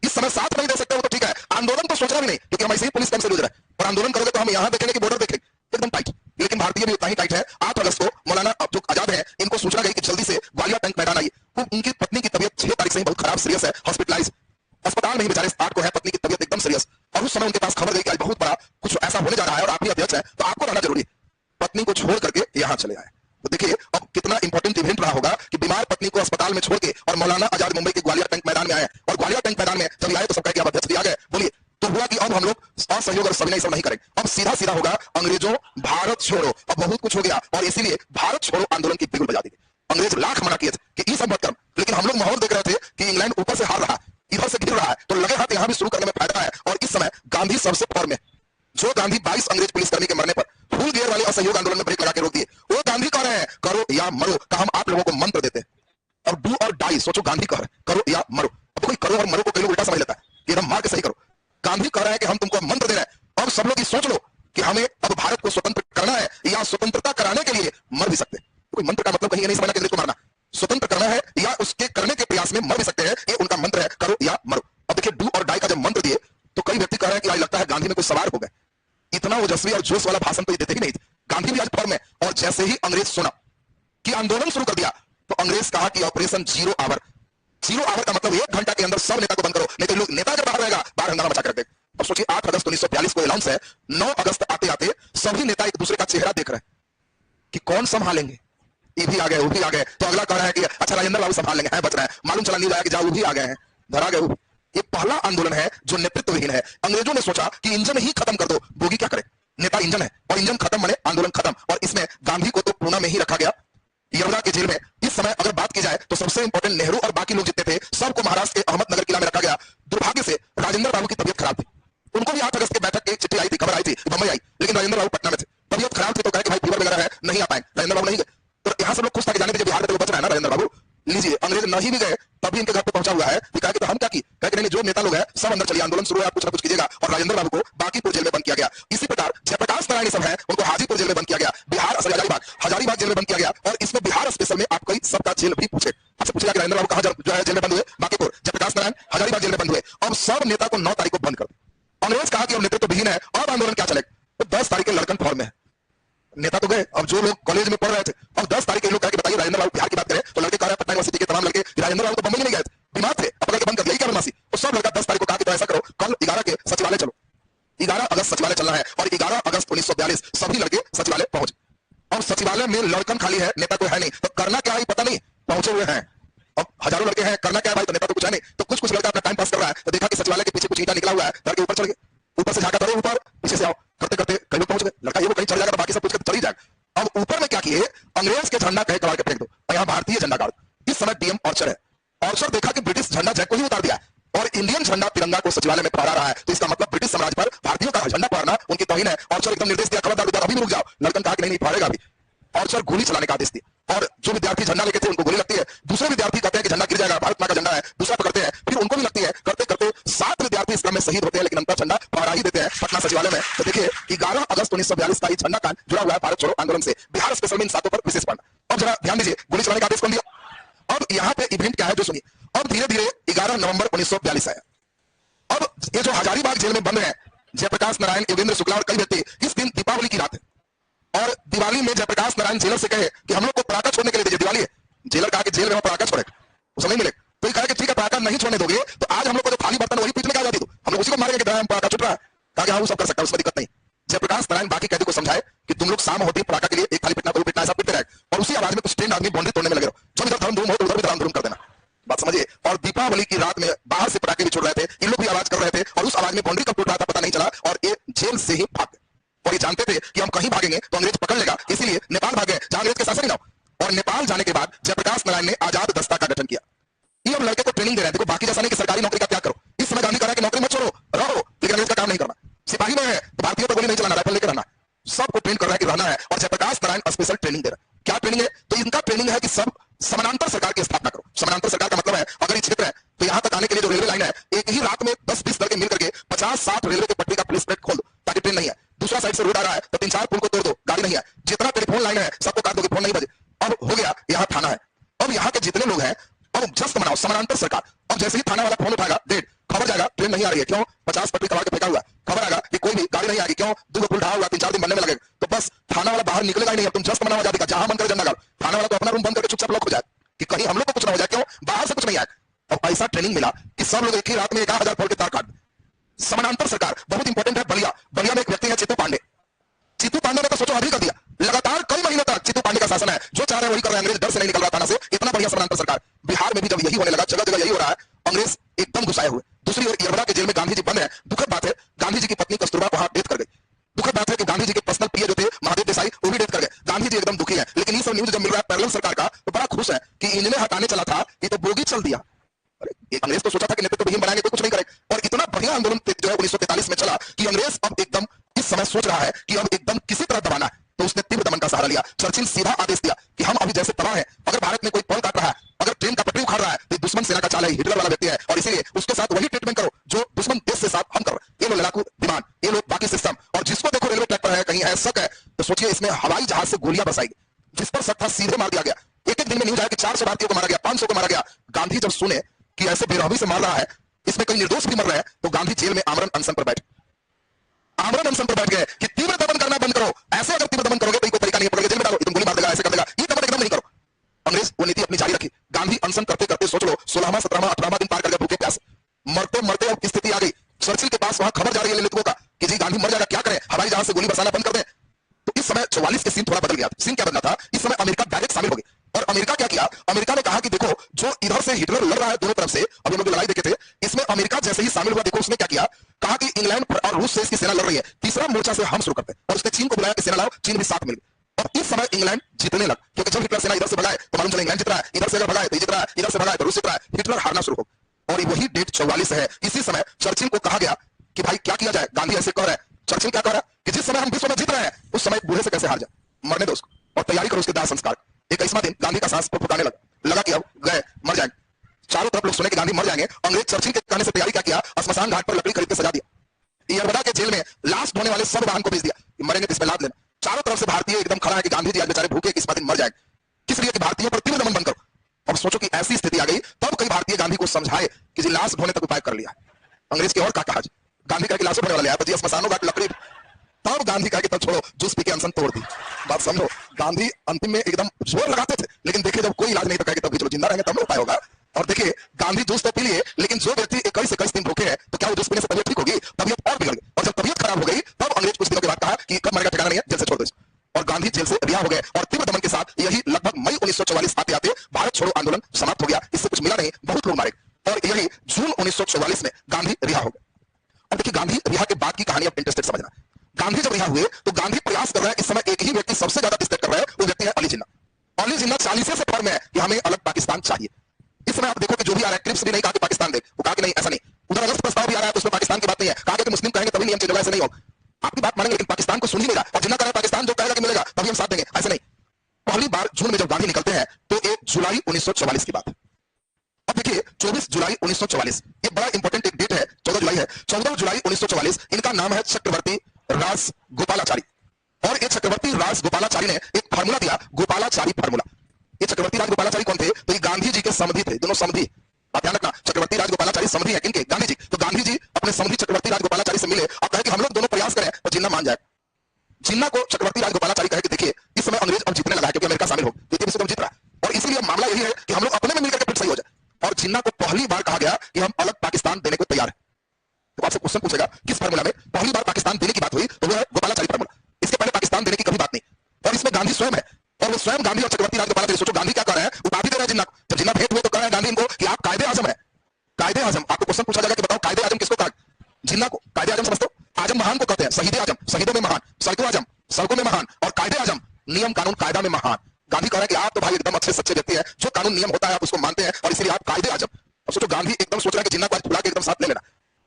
इस समय साथ नहीं दे सकते हो तो ठीक है, आंदोलन तो सोचना भी नहीं, क्योंकि हम ऐसे ही पुलिस कम से लूज रहे और आंदोलन करोगे तो हम यहाँ देखेंगे कि बॉर्डर देखेंगे एकदम टाइट। लेकिन भारतीय भी उतना ही टाइट है। 8 अगस्त को मौलाना जो आजाद है इनको सूचना गई कि जल्दी से ग्वालियर टैंक मैदान आइए। उनकी पत्नी की तबियत 6 तारीख से ही बहुत खराब सीरियस है, हॉस्पिटलाइज अस्पताल में ही बेचारे 8 को है, पत्नी की तबियत एकदम सीरियस। और उस समय उनके पास खबर गई कि आज बहुत बड़ा कुछ ऐसा होने जा रहा है और आप भी अध्यक्ष हैं तो आपको रहना जरूरी। पत्नी को छोड़ करके यहाँ चले आए। तो देखिए अब कितना इंपॉर्टेंट इवेंट रहा होगा कि बीमार पत्नी को अस्पताल में छोड़ के और मौलाना आजाद मुंबई के ग्वालियर टैंक मैदान में आए। और ग्वालियर टैंक मैदान में जब आए तो सबका क्या अध्यक्ष भी आ गए। बोलिए, तो हुआ कि अब हम लोग असहयोग और सविनय सब नहीं करेंगे, अब सीधा सीधा होगा अंग्रेजों भारत छोड़ो। अब बहुत कुछ हो गया और इसीलिए भारत छोड़ो आंदोलन की बिगुल बजा दी। अंग्रेज लाख मना किए थे कि ये सब मत कर, लेकिन हम लोग माहौल देख रहे थे कि इंग्लैंड ऊपर से हार रहा है, इधर से गिर रहा है, तो लगे हाथ यहाँ भी शुरू करने में फायदा है। और इस समय गांधी सबसे फॉर्म में, जो गांधी 22 अंग्रेज पुलिसकर्मी के मरने पर फुल गियर वाले असहयोग आंदोलन में ब्रेक लगा के रोक दिए, वो गांधी कह रहे हैं करो या मरो का हम आप लोगों को मंत्र देते हैं। और डू और डाई, सोचो गांधी कह रहे हैं करो या मरो। अब कोई करो और मरो को कई लोग उल्टा समझ लेता है कि एकदम मार के सही करो। गांधी कह रहे हैं कि हम तुमको मंत्र दे रहे हैं। अब सब लोग ये सोच लो कि हमें अब भारत को स्वतंत्र करना है या स्वतंत्रता कराने के लिए मर भी सकते हैं। कोई मंत्र का मतलब कहीं नहीं समझना कि अंग्रेज को मारना, स्वतंत्र करना है या उसके करने के प्रयास में मर भी सकते हैं, ये उनका मंत्र है, करो या मरो। अब देखिए डू और डाई का जब मंत्र दिए तो कई व्यक्ति कह रहे हैं कि आज लगता है गांधी में कोई सवार हो गए। इतना ओजस्वी और जोश वाला भाषण तो ये देते ही नहीं थे। गांधी भी आज फॉर्म में। और जैसे ही अंग्रेज सुना कि आंदोलन शुरू कर दिया तो अंग्रेज कहा कि ऑपरेशन 0 आवर। 0 आवर का मतलब 1 घंटा के अंदर सब नेता को बंद करो, नहीं तो लोग नेता जब बाहर रहेगा बाहर हंगामा मचा कर रख देगा। अब सोचिए 8 अगस्त 1942 को अनाउंस है, 9 अगस्त आते आते सभी नेता एक दूसरे का चेहरा देख रहे हैं कि कौन संभालेंगे। ये भी आ गए, वो भी आ गए, तो अगला कह रहा है कि अच्छा राजेंद्र बाबू संभाल लेंगे, है बच रहे हैं। मालूम चला नहीं रहा है कि जाओ वो भी आ गए हैं, धरा गए। ये पहला आंदोलन है जो नेतृत्वहीन है। अंग्रेजों ने सोचा कि इंजन ही खत्म कर दो, बोगी क्या करे, नेता इंजन है और इंजन खत्म माने आंदोलन खत्म। और इसमें गांधी को तो पूना में ही रखा गया, यमुना के जेल में। इस समय अगर बात की जाए तो सबसे इंपॉर्टेंट नेहरू और बाकी लोग जितने थे सबको महाराष्ट्र के अहमदनगर किला में रखा गया। दुर्भाग्य से राजेंद्र बाबू की तबियत खराब थी, उनको भी 8 अगस्त की बैठक की चिट्ठी आई थी, खबर आई थी, बम्बई आई, लेकिन राजेंद्र बाबू पटना में थे, तबियत खराब थी तो कहे कि भाई फीवर वगैरह है नहीं आ पाए, राजेंद्र बाबू नहीं गए। तो यहाँ सब लोग खुश था कि जाने दीजिए बिहार में तो बच रहा है ना राजेंद्र बाबू, लीजिए। अंग्रेज नहीं भी गए तभी इनके घर पे पहुंचा हुआ है, कहा कि तो हम क्या की, कहा कि नहीं जो नेता लोग हैं सब अंदर चलिए, आंदोलन शुरू है, आप कुछ ना कुछ कीजिएगा। और राजेंद्र बाबू को बाकीपुर जेल में बंद किया गया। इसी प्रकार जयप्रकाश नारायण सब है उनको हाजीपुर जेल में बंद किया गया, बिहार हजारीबाग जेल में बंद किया गया। और इसमें बिहार स्पेशल में आपको सबका जेल भी पूछे, आपसे पूछेगा कि राजेंद्र बाबू कहां जो है जेल में बंद हुए, बाकीपुर, जयप्रकाश नारायण हजारीबाग जेल में बंद हुए। अब सब नेता को 9 तारीख को बंद कर दो। अंग्रेज कहा कि अब नेतृत्व विहीन है, अब आंदोलन क्या चलेगा। तो 10 तारीख के लड़कन फॉर्म में नेता तो गए, अब जो लोग कॉलेज में पढ़ रहे थे, अब 10 तारीख के लोग कहे कि बताइए राजेंद्र बाबू बिहार की बात करें तो लड़के कह रहे हैं पटना यूनिवर्सिटी के तमाम लड़के राजेंद्र बाबू तो बम्बई नहीं गए थे, बीमार थे, अब लड़के बंद कर दिया, क्या बदमाशी। तो सब लड़का 10 तारीख को कहा कि तो ऐसा करो कल 11 के सचिवालय चलो, 11 अगस्त सचिवालय चलना है। और 11 अगस्त 1942 सभी लड़के सचिवालय पहुंचे। और सचिवालय में लड़कन खाली है, नेता कोई है नहीं, तो करना क्या है पता नहीं, पहुंचे हुए हैं। अब हजारों लड़के हैं, करना क्या है भाई, तो नेता तो कुछ है नहीं, तो कुछ लड़का अपना टाइम पास कर रहा है, तो देखा कि सचिवालय के पीछे कुछ ईंटा निकला हुआ है, धर के ऊपर चढ़ गए, ऊपर से झाका, ऊपर पीछे से आओ, करते करते कई लोग पहुंच गए। लड़का ये वो कहीं चढ़ जाएगा तो बाकी सब कुछ चढ़ ही जाएगा। अब ऊपर में क्या किए, अंग्रेज के झंडा कहे कबाड़ के फेंक दो और यहाँ भारतीय झंडा गाड़। इस समय डीएम ऑर्चर है, ऑर्चर देखा कि ब्रिटिश झंडा जैक को ही उतार दिया और इंडियन झंडा तिरंगा को सचिवालय में फहरा रहा है, तो इसका मतलब ब्रिटिश साम्राज्य पर भारतीयों का झंडा फहराना उनकी तौहीन है। ऑर्चर एकदम निर्देश दिया, खबरदार उधर अभी भी रुक जाओ। लड़कन कहा कि नहीं फहरेगा अभी। ऑर्चर गोली चलाने का आदेश दिया और जो विद्यार्थी झंडा लेके थे उनको गोली लगती है, दूसरे विद्यार्थी कहते हैं कि झंडा गिर जाएगा, भारत मां का झंडा है, दूसरा पकड़ते हैं, फिर उनको भी लगती है, करते करते 7 विद्यार्थी इस क्रम में शहीद होते हैं, लेकिन अंतर झंडा पहरा ही देते हैं पटना सचिवालय में। तो देखिए 11 अगस्त 1942 का झंडा कांड जुड़ा हुआ है भारत छोड़ो आंदोलन से। बिहार स्पेशल में इन सातों पर विशेष पढ़ना। अब जरा ध्यान दीजिए, गोली चलाने का आदेश कौन दिया? अब यहाँ पे इवेंट क्या है जो सुनिए। अब धीरे धीरे 11 नवंबर 1942 आया। अब ये जो हजारीबाग जेल में बंद है जयप्रकाश नारायण, योगेंद्र शुक्ला और कई व्यक्ति, इस दिन दीपावली की रात है और दिवाली में जयप्रकाश नारायण जेलर से कहे कि हम लोग को पटाखा छोड़ने के लिए दीजिए, दिवाली है। जेलर कहा कि जेल में हम पटाखा छोड़े, उसे नहीं मिले। तो ये कहा कि ठीक है पटाखा नहीं छोड़ने दोगे तो आज हम लोग को जो खाली बर्तन वही पीछे में आजादी दो, हम लोग उसी को मारेंगे कि पटाखा छुट रहा है। कहा कि हाँ वो सब कर सकता है, उसमें दिक्कत नहीं। जयप्रकाश नारायण बाकी कैदी को समझाए कि तुम लोग शाम होती पटाखा के लिए एक खाली पिटना को पिटना, ऐसा पिटते रहे और उसी आवाज में कुछ ट्रेंड आदमी बाउंड्री तोड़ने में लगे रहो, जो इधर धर्म धूम हो तो उधर भी धर्म धूम कर देना। बात समझिए। और दीपावली की रात में बाहर से पटाखे भी छोड़ रहे थे, इन लोग भी आवाज कर रहे थे और उस आवाज में बाउंड्री कब टूट रहा था पता नहीं चला और ये जेल से ही भाग गए। और ये जानते थे कि हम कहीं भागेंगे तो अंग्रेज पकड़ लेगा, इसीलिए नेपाल भागे जहां अंग्रेज के शासन ही ना हो। और नेपाल जाने के बाद जयप्रकाश नारायण ने आजाद दस्ता का गठन किया। ये अब लड़के को ट्रेनिंग दे रहे हैं। देखो बाकी जैसा नहीं कि सरकारी नौकरी का त्याग करो, इस समय गांधी कह रहा है कि नौकरी मत छोड़ो, रहो, लेकिन अंग्रेज का काम नहीं करना। सिपाही में है तो भारतीय पर गोली नहीं चलाना, राइफल लेकर रहना, सबको ट्रेन कर रहा है कि रहना है। और जयप्रकाश नारायण स्पेशल ट्रेनिंग दे रहा है। क्या ट्रेनिंग है? तो इनका ट्रेनिंग है कि सब समानांतर सरकार की स्थापना करो। समानांतर सरकार का मतलब है अगर ये क्षेत्र है तो यहां तक आने के लिए जो रेलवे लाइन है एक ही रात में 10-20 लड़के मिलकर के 50-60 रेलवे के पटरी का पुलिस प्लेट खोल दो ताकि ट्रेन नहीं है। दूसरा साइड से रोड आ रहा है तो 3-4 पुल को तोड़ दो, गाड़ी नहीं है। जितना टेलीफोन लाइन है सबको काट दो कि फोन नहीं बजे। अब हो गया यहाँ थाना है। अब यहाँ के जितने लोग हैं अब जस्ट बनाओ समानांतर सरकार। अब जैसे ही थाना वाला फोन उठाएगा डेट खबर जाएगा ट्रेन नहीं आ रही है, क्यों? 50 पटरी कबाड़ के फेंका हुआ, खबर आएगा कि कोई भी गाड़ी नहीं आएगी, क्यों? 2 पुल ढहा हुआ, 3-4 दिन बनने में लगेगा। तो बस थाना वाला बाहर निकलेगा ही नहीं। अब तुम जस्ट बनाओ आजादी का, जहां मन करे झंडा गाड़ो। थाना वाला तो अपना रूम बंद करके चुपचाप लॉक हो जाए कि कहीं हम लोग को कुछ ना हो जाए, क्यों? बाहर से कुछ नहीं आए। अब ऐसा ट्रेनिंग मिला कि सब लोग एक ही रात में 1000 फोड़ के तार काट। समानांतर सरकार बहुत इंपॉर्टेंट है। बलिया, बलिया में एक व्यक्ति है चित्तू पांडे। चित्तू पांडे ने तो सोचो अभी कर दिया, लगातार कई महीनों तक चित्तू पांडे का शासन है, जो चाह रहे वही कर रहे हैं। अंग्रेज डर से नहीं निकल रहा थाना से, इतना बढ़िया समानांतर सरकार। बिहार में भी जब यही होने लगा, जगह जगह यही हो रहा है, अंग्रेज एकदम गुस्साए हुए। दूसरी ओर यरवदा के जेल में गांधी जी बंद है। दुखद बात है गांधी जी की पत्नी कस्तूरबा वहां डेथ कर गई। दुखद बात है कि गांधी जी के पर्सनल पीए जो थे महादेव देसाई वो भी डेथ कर गए। गांधी जी एकदम दुखी है। लेकिन ये सब न्यूज जब मिल रहा है पैरेलल सरकार का तो बड़ा खुश है कि इंजने हटाने चला था ये तो बोगी चल दिया। अरे अंग्रेज तो सोचा था कि नेतृत्व विहीन बनाएंगे तो कुछ नहीं करेंगे। और इतना बढ़िया आंदोलन जो है 1943 में चला कि अंग्रेज अब एकदम इस समय सोच रहा है कि अब एकदम किसी तरह दबाना है। तो उसने तीव्र दमन का सहारा लिया। चर्चिल सीधा आदेश दिया कि हम अभी जैसे तबाह हैं, अगर भारत में कोई पोल काट रहा है, अगर ट्रेन का पटरी उखाड़ रहा है तो दुश्मन सेना का चाल है, हिटलर वाला व्यक्ति है और इसीलिए उसके साथ वही ट्रीटमेंट करो जो दुश्मन देश से साथ हम कर रहे हैं। ये लोग लड़ाकू विमान, ये लोग बाकी सिस्टम, और जिसको देखो रेलवे ट्रैक पर है, कहीं है शक है तो सोचिए इसमें हवाई जहाज से गोलियां बसाई, जिस पर शक था सीधे मार दिया गया। एक दिन में न्यूज आया कि 400 भारतीयों को मारा गया, 500 को मारा गया। गांधी जब सुने कि ऐसे बेरहमी से मार रहा है, इसमें कई निर्दोष भी मर रहे हैं, तो गांधी जेल में आमरण अनशन पर बैठे। आमरण अनशन पर बैठ गए कि तीव्र दमन करना बंद करो। ऐसे अगर तीव्र दमन करोगे तो कोई तरीका नहीं, पकड़ के जेल में डालो, तुम गोली मार देगा, ऐसे कर देगा, ये दमन एकदम नहीं करो। अंग्रेज वो नीति अपनी जारी रखी। गांधी अनशन करते करते सोच लो 16वां 17वां 18वां दिन पार कर गए भूखे प्यासे, मरते मरते अब स्थिति आ गई। चर्चिल के पास वहां खबर जा रही है लेखकों का कि जी गांधी मर जाएगा, क्या करें, हवाई जहाज से गोली बरसाना बंद कर दें। तो इस समय 44 के सीन थोड़ा बदल गया। सीन क्या बदला था? इस समय अमेरिका डायरेक्ट शामिल हो गई। और अमेरिका क्या किया? अमेरिका ने कहा कि देखो जो इधर से हिटलर लड़ रहा है दोनों तरफ से, अब हम लोग लड़ाई देखे थे, इसमें अमेरिका जैसे ही शामिल हुआ, देखो उसने क्या किया, कहा कि इंग्लैंड और रूस से इसकी सेना लड़ रही है, तीसरा मोर्चा से हम शुरू करते हैं। और उसने चीन को बुलाया कि सेना लाओ, चीन भी साथ मिल गई। और इस समय इंग्लैंड जीतने लगा, क्योंकि जब हिटलर सेना इधर से भगाए तो मालूम चला इंग्लैंड जीत रहा है, इधर से अगर भगाए तो जीत रहा है, इधर से भगाए तो रूस जीत रहा है, हिटलर हारना शुरू हो। और वही डेट 44 है। इसी समय चर्चिल को कहा गया कि भाई क्या किया जाए। गांधी ऐसे कह रहा है, चर्चिल क्या कह रहा है कि जिस समय हम विश्व में जीत रहे हैं उस समय बूढ़े से कैसे हार जाए, मरने दो उसको और तैयारी करो उसके दाह संस्कार। 21वां दिन गांधी का सांस फुफुकाने लगा कि अब गए, मर जाएंगे। चारों तरफ लोग सुने कि गांधी मर जाएंगे। अंग्रेज चर्चिल के कहने से तैयारी क्या किया, श्मशान घाट पर लकड़ी खरीद के सजा दिया। यरवदा के जेल में लाश ढोने वाले सब वाहन को भेज दिया, मरेंगे तो इसमें लाभ लेना। चारों तरफ से भारतीय एकदम खड़ा है कि गांधी जी आज बेचारे भूखे, किस दिन मर जाएंगे, किस लिए कि भारतीयों पर तीव्र दमन बंद करो। अब सोचो कि ऐसी स्थिति आ गई, तब कई भारतीय गांधी को समझाए कि जी लाश ढोने तक उपाय कर लिया। अंग्रेज की और क्या कहा, गांधी कहा कि लाशों ढोने वाले आया तो जी श्मशानों घाट लकड़ी, तब गांधी कहा कि तब छोड़ो, जूस पी के अनशन तोड़ दी। बात समझो, गांधी अंतिम में एकदम जोर लगाते थे, लेकिन देखिए जब कोई इलाज नहीं तो कहा कि तब चलो जिंदा रहेंगे तब उपाय होगा। और देखिए गांधी जूस तो पी लिए, लेकिन जो व्यक्ति 21 दिन भूखे है तो क्या वो जूस पीने से तबियत ठीक होगी? तबियत और बिगड़ गई। और जब तबियत खराब हो गई तब अंग्रेज कुछ दिनों के बाद कहा कि कब मरेगा ठिकाना नहीं है, जेल से छोड़ दो इसको। और गांधी जेल से रिहा हो गए। और तीव्र दमन के साथ यही लगभग मई 1944 आते आते भारत छोड़ो आंदोलन समाप्त हो गया। इससे कुछ मिला नहीं, बहुत लोग मारे। और यही जून 1944 में गांधी रिहा हो गए। अब देखिए गांधी रिहा के बाद की कहानी अब इंटरेस्टेड समझना। गांधी जब रिहा हुए तो गांधी प्रयास कर रहे हैं, इस समय एक ही व्यक्ति सबसे ज्यादा डिस्टेट कर रहे हैं, वो व्यक्ति है अली जिन्ना। अली जिन्ना 40 से फर्म है कि हमें अलग पाकिस्तान चाहिए। इस समय आप देखो कि जो भी आ रहा है, ट्रिप्स भी नहीं कहा कि पाकिस्तान दे, वो कहा कि नहीं ऐसा नहीं। उधर अगस्त प्रस्ताव भी आ रहा है तो उसमें पाकिस्तान की बात नहीं है, कहा कि मुस्लिम कहेंगे तभी नियम चेंज होगा, ऐसे नहीं होगा। आपकी बात मानेंगे लेकिन पाकिस्तान को सुन ही नहीं रहा। और जिन्ना कह रहा है पाकिस्तान जो कहेगा कि मिलेगा तभी हम साथ देंगे, ऐसे नहीं। पहली बार जून में जब गांधी निकलते हैं तो 1 जुलाई 1944 की बात है। अब देखिए 24 जुलाई 1944, ये बड़ा इंपॉर्टेंट एक डेट है, 14 जुलाई है, 14 जुलाई 1944। इनका नाम है चक्रवर्ती राजगोपालाचारी। और ये चक्रवर्ती राजगोपालाचारी ने एक फार्मूला दिया, गोपालाचारी फार्मूला। ये चक्रवर्ती राजगोपालाचारी कौन थे? तो ये गांधी जी के समधी थे, दोनों समधी। आप ध्यान रखना, चक्रवर्ती राजगोपालाचारी समधी है किनके? गांधी जी। तो गांधी जी अपने समधी चक्रवर्ती राजगोपालाचारी से मिले और कहे कि हम लोग दोनों प्रयास करें तो जिन्ना मान जाए। जिन्ना को चक्रवर्ती राजगोपालाचारी कहे कि देखिए इस समय अंग्रेज अब जीतने लगा है, क्योंकि अमेरिका शामिल हो, द्वितीय विश्व युद्ध जीत रहा है, और इसीलिए मामला यही है कि हम लोग अपने में मिलकर के फिर सही हो जाए। और जिन्ना को पहली बार कहा गया कि हम अलग पाकिस्तान देने को तैयार है। तो आपसे क्वेश्चन पूछेगा किस फार्मूला में पहली बार पाकिस्तान देने की बात हुई, तो वो है गोपालाचारी फार्मूला। इसके पहले पाकिस्तान देने की कभी बात नहीं। और इसमें गांधी स्वयं है, और वो स्वयं गांधी और चक्रवर्ती राजगोपालाचारी। सोचो गांधी क्या कर रहे हैं, उपाधि दे रहे हैं जिन्ना को। जब जिन्ना भेंट हुए तो कह रहे हैं गांधी इनको कि आप कायदे आजम है। कायदे आजम, आपको क्वेश्चन पूछा जाएगा कि बताओ कायदे आजम किसको कहा? जिन्ना को कायदे आजम समझते हो? आजम महान को कहते हैं, शहीद आजम, शहीदों में महान, सड़कों आजम, सड़कों में महान, और कायदे आजम, नियम कानून कायदा में महान। गांधी कह रहे हैं कि आप तो भाई एकदम अच्छे सच्चे व्यक्ति हैं, जो कानून नियम होता है आप उसको मानते हैं, और इसीलिए आप कायदे आजम। अब सोचो गांधी एकदम सोच रहे हैं कि जिन्ना को बुला के एकदम साथ ले लेना,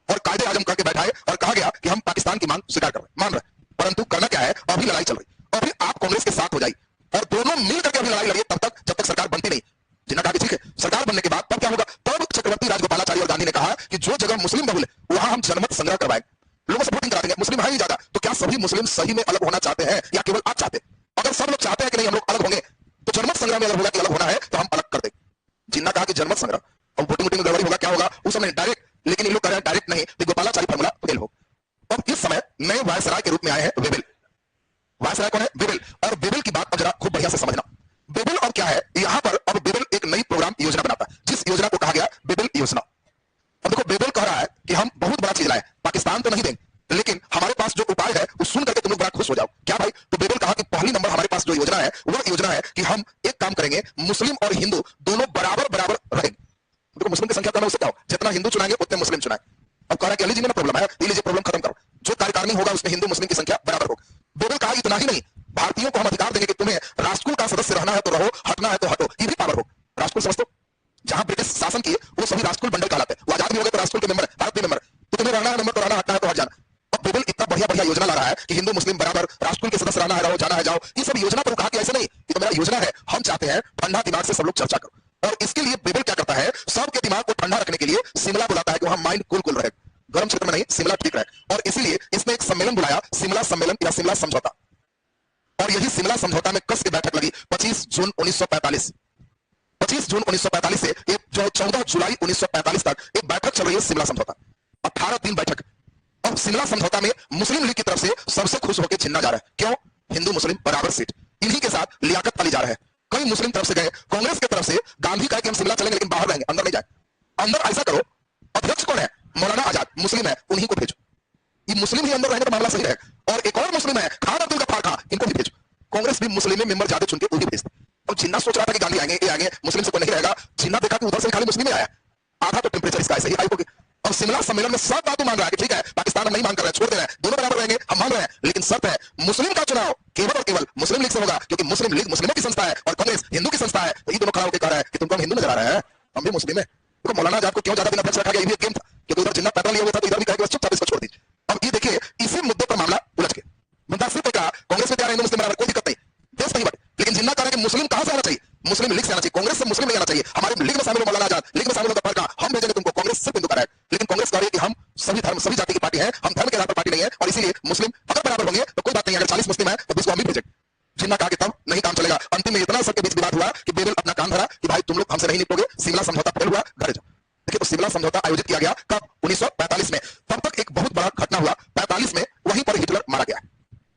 और कायदे आजम करके बैठाए और कहा गया कि हम पाकिस्तान की मांग स्वीकार कर रहे हैं, मान रहे। परंतु करना क्या है, अभी लड़ाई चल रही, अभी आप कांग्रेस के साथ हो जाइए और दोनों मिलकर के अभी लड़ाई लड़िए, तब तक जब तक सरकार बनती नहीं। जिन्ना कहा कि ठीक है, सरकार बनने के बाद तब क्या होगा? तब चक्रवर्ती राजगोपालाचारी और गांधी ने कहा कि जो जगह मुस्लिम बहुल है वहां हम जनमत संग्रह करवाएंगे, लोगों से वोटिंग करा देंगे। मुस्लिम है ही ज्यादा, तो क्या सभी मुस्लिम सही में अलग होना चाहते हैं या केवल आप चाहते हैं? अगर सब लोग चाहते हैं कि नहीं हम लोग अलग होंगे, तो जनमत संग्रह में अगर होगा कि अलग होना है तो हम अलग कर देंगे। जिन्ना कहा कि जनमत संग्रह, और वोटिंग में गड़बड़ी होगा, क्या होगा उस समय डायरेक्ट, लेकिन ये लोग कह रहे हैं डायरेक्ट नहीं, तो गोपालाचारी फार्मूला फेल हो। अब इस समय नए वायसराय के रूप में आए हैं वेबल। वायसराय कौन है? वेबल। और वेबल की बात अब जरा खूब बढ़िया से समझना। वेबल अब क्या है, यहां पर अब वेबल एक नई प्रोग्राम योजना बनाता है, जिस योजना को कहा गया वेबल योजना। अब देखो वेबल कह रहा है कि हम बहुत बड़ा चीज लाए, पाकिस्तान तो नहीं देंगे, लेकिन हमारे पास जो उपाय है वो सुन करके तुम लोग बड़ा खुश हो जाओ। क्या भाई? तो वेबल कहा कि पहली नंबर हमारे पास जो योजना है वह योजना है कि हम एक काम करेंगे, मुस्लिम और हिंदू दोनों बराबर बराबर रहेंगे। देखो मुस्लिम की संख्या कम है, उससे क्या हो, जितना हिंदू चुनाएंगे उतने मुस्लिम चुनाए। अब कह रहा है कि अली जी में प्रॉब्लम है, लीजिए प्रॉब्लम खत्म करो, जो कार्यकारिणी होगा उसमें हिंदू मुस्लिम की संख्या बराबर होगी। वेबल कहा इतना ही नहीं, भारतीयों को हम अधिकार देंगे कि तुम्हें राष्ट्रकुल का सदस्य रहना है तो रहो, हटना है तो हटो, ये भी पावर हो। राष्ट्रकुल समझते हो? जहां ब्रिटिश शासन किए वो सभी राष्ट्रकुल मंडल कहलाते हैं, वो आजाद भी हो गए तो राष्ट्रकुल के मेंबर, भारत के मेंबर, तो तुम्हें रहना है मेंबर तो रहना, हटना है तो हट जाना। अब वेबल इतना बढ़िया बढ़िया योजना ला रहा है कि हिंदू मुस्लिम बराबर, राष्ट्रकुल के सदस्य रहना है रहो, जाना है जाओ, ये सब योजना पर कहा कि ऐसे नहीं, ये तो मेरा योजना है, हम चाहते हैं ठंडा दिमाग से सब लोग चर्चा करो। और इसके लिए वेबल क्या करता है, सबके दिमाग को ठंडा रखने के लिए शिमला बुलाता है कि वहां माइंड कूल कूल रहे, गर्म क्षेत्र में नहीं, शिमला ठीक रहे। और इसीलिए इसने एक सम्मेलन बुलाया, शिमला सम्मेलन या शिमला समझौता। और यही शिमला समझौता में कस की बैठक लगी 25 जून 1945। 25 जून 1945 से ये जो 14 जुलाई 1945 तक एक बैठक चल रही है शिमला समझौता, 18 दिन बैठक। अब शिमला समझौता में मुस्लिम लीग की तरफ से सबसे खुश होकर जिन्ना जा रहा है, क्यों? हिंदू मुस्लिम बराबर सीट, इन्हीं के साथ लियाकत अली जा रहा है। कई मुस्लिम तरफ से गए, कांग्रेस की तरफ से गांधी कहा कि हम शिमला चलेंगे लेकिन बाहर रहेंगे, अंदर नहीं जाए। अंदर ऐसा करो, अध्यक्ष कौन है? मौलाना आजाद, मुस्लिम है, उन्हीं को भेजो। ये मुस्लिम ही अंदर रहेंगे तो मामला सही रहेगा। और एक और मुस्लिम है खान अब्दुल गफ्फार खान, इनको भी भेजो। कांग्रेस भी मुस्लिम में मेंबर ज्यादा चुनके उन्हें भेजते। और जिन्ना सोच रहा था कि गांधी आएंगे, ये आएंगे, मुस्लिम से कोई नहीं रहेगा। जिन्ना देखा कि उधर से खाली मुस्लिम ही आया, आधा तो टेम्परेचर इसका ऐसे ही हाई हो गया। और शिमला सम्मेलन में सब बातों मान रहा है कि ठीक है पाकिस्तान हम नहीं मांग कर रहे हैं, छोड़ दे रहे हैं, दोनों बराबर रहेंगे, हम मान रहे हैं, लेकिन शर्त है मुस्लिम का चुनाव केवल और केवल मुस्लिम लीग से होगा, क्योंकि मुस्लिम लीग मुस्लिमों की संस्था है और कांग्रेस हिंदू की संस्था है। तो ये दोनों खड़ा होकर कह रहा है कि तुमको हम हिंदू नजर आ रहे हैं, हम भी मुस्लिम है। तो मौलाना आजाद को क्यों ज्यादा दिन अध्यक्ष रखा गया, ये भी एक गेम था, क्योंकि उधर जिन्ना पैदल लिया हुआ था, तो इधर भी कहा कि चुपचाप इसको छोड़ दीजिए। अब ये देखिए इसी मुद्दे पर मामला उलझ गया। मुद्दा सिर्फ एक कांग्रेस में तैयार हिंदू मुस्लिम बराबर, कोई दिक्कत नहीं, देश नहीं बटे, लेकिन जिन्ना कह रहे कि मुस्लिम कहां से आना चाहिए, मुस्लिम लीग से आना चाहिए, कांग्रेस से मुस्लिम नहीं आना चाहिए। हमारे लीग में शामिल हो मौलाना आजाद, लीग में शामिल होकर हम भेजेंगे तुमको, कांग्रेस सिर्फ हिंदू का है। लेकिन कांग्रेस कह रही है कि हम सभी धर्म सभी जाति की पार्टी है, हम धर्म के आधार पर पार्टी नहीं है, और इसीलिए मुस्लिम अगर बराबर होंगे तो कोई बात नहीं, अगर 40 मुस्लिम है तो 20 को हम भी भेजेंगे। जिन्ना कहा कि तब नहीं काम चलेगा। अंतिम में इतना सबके बीच विवाद हुआ कि वेबल अपना कान धरा कि भाई तुम लोग हमसे नहीं निपटोगे, शिमला समझौता फेल हुआ, घर जाओ। देखिए तो शिमला समझौता आयोजित किया गया कब? 1945 में। तब तक एक बहुत बड़ा घटना हुआ, 45 में वहीं पर हिटलर मारा गया।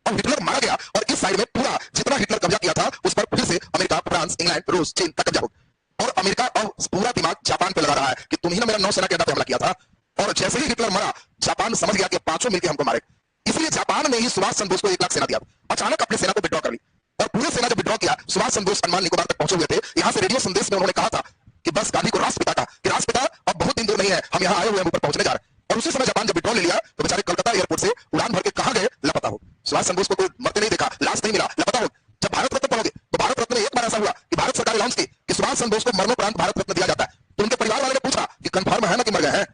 अब हिटलर मारा गया और इस साइड में पूरा जितना हिटलर कब्जा किया था उस पर फिर से अमेरिका, फ्रांस, इंग्लैंड, रूस, चीन का कब्जा हो। और अमेरिका अब पूरा दिमाग जापान पे लगा रहा है कि तुम ही ना मेरा नौसेना के अड्डा पे हमला किया था। और जैसे ही हिटलर मरा, जापान समझ गया कि पांचों मिलकर हमको मारे, इसलिए जापान ने ही सुभाष चंद्र बोस को 1 लाख सेना दिया। अचानक अपनी सेना को विड्रॉ कर ली और पूरी सेना जब विड्रॉ किया, सुभाष चंद्र बोस अंडमान निकोबार तक पहुंचे हुए थे। यहां से रेडियो संदेश में उन्होंने कहा था कि बस गांधी को राष्ट्रपिता का, कि राष्ट्रपिता अब बहुत दिन दूर नहीं है, हम यहाँ आए हुए हैं, ऊपर पहुंचने जा रहे हैं। और उसी समय जापान जब विड्रॉ ले लिया तो बेचारे कलकत्ता एयरपोर्ट से उड़ान भर के कहां गए, लापता हो। सुभाष चंद्र बोस को कोई मरते नहीं देखा, लाश नहीं मिला, लापता हो। जब भारत रत्न पढ़ोगे तो भारत रत्न में एक बार ऐसा हुआ कि भारत सरकार अनाउंस की कि सुभाष चंद्र बोस को मरणोपरांत भारत रत्न दिया जाता है। तो उनके परिवार वाले ने पूछा कि कंफर्म है ना कि मर गए हैं?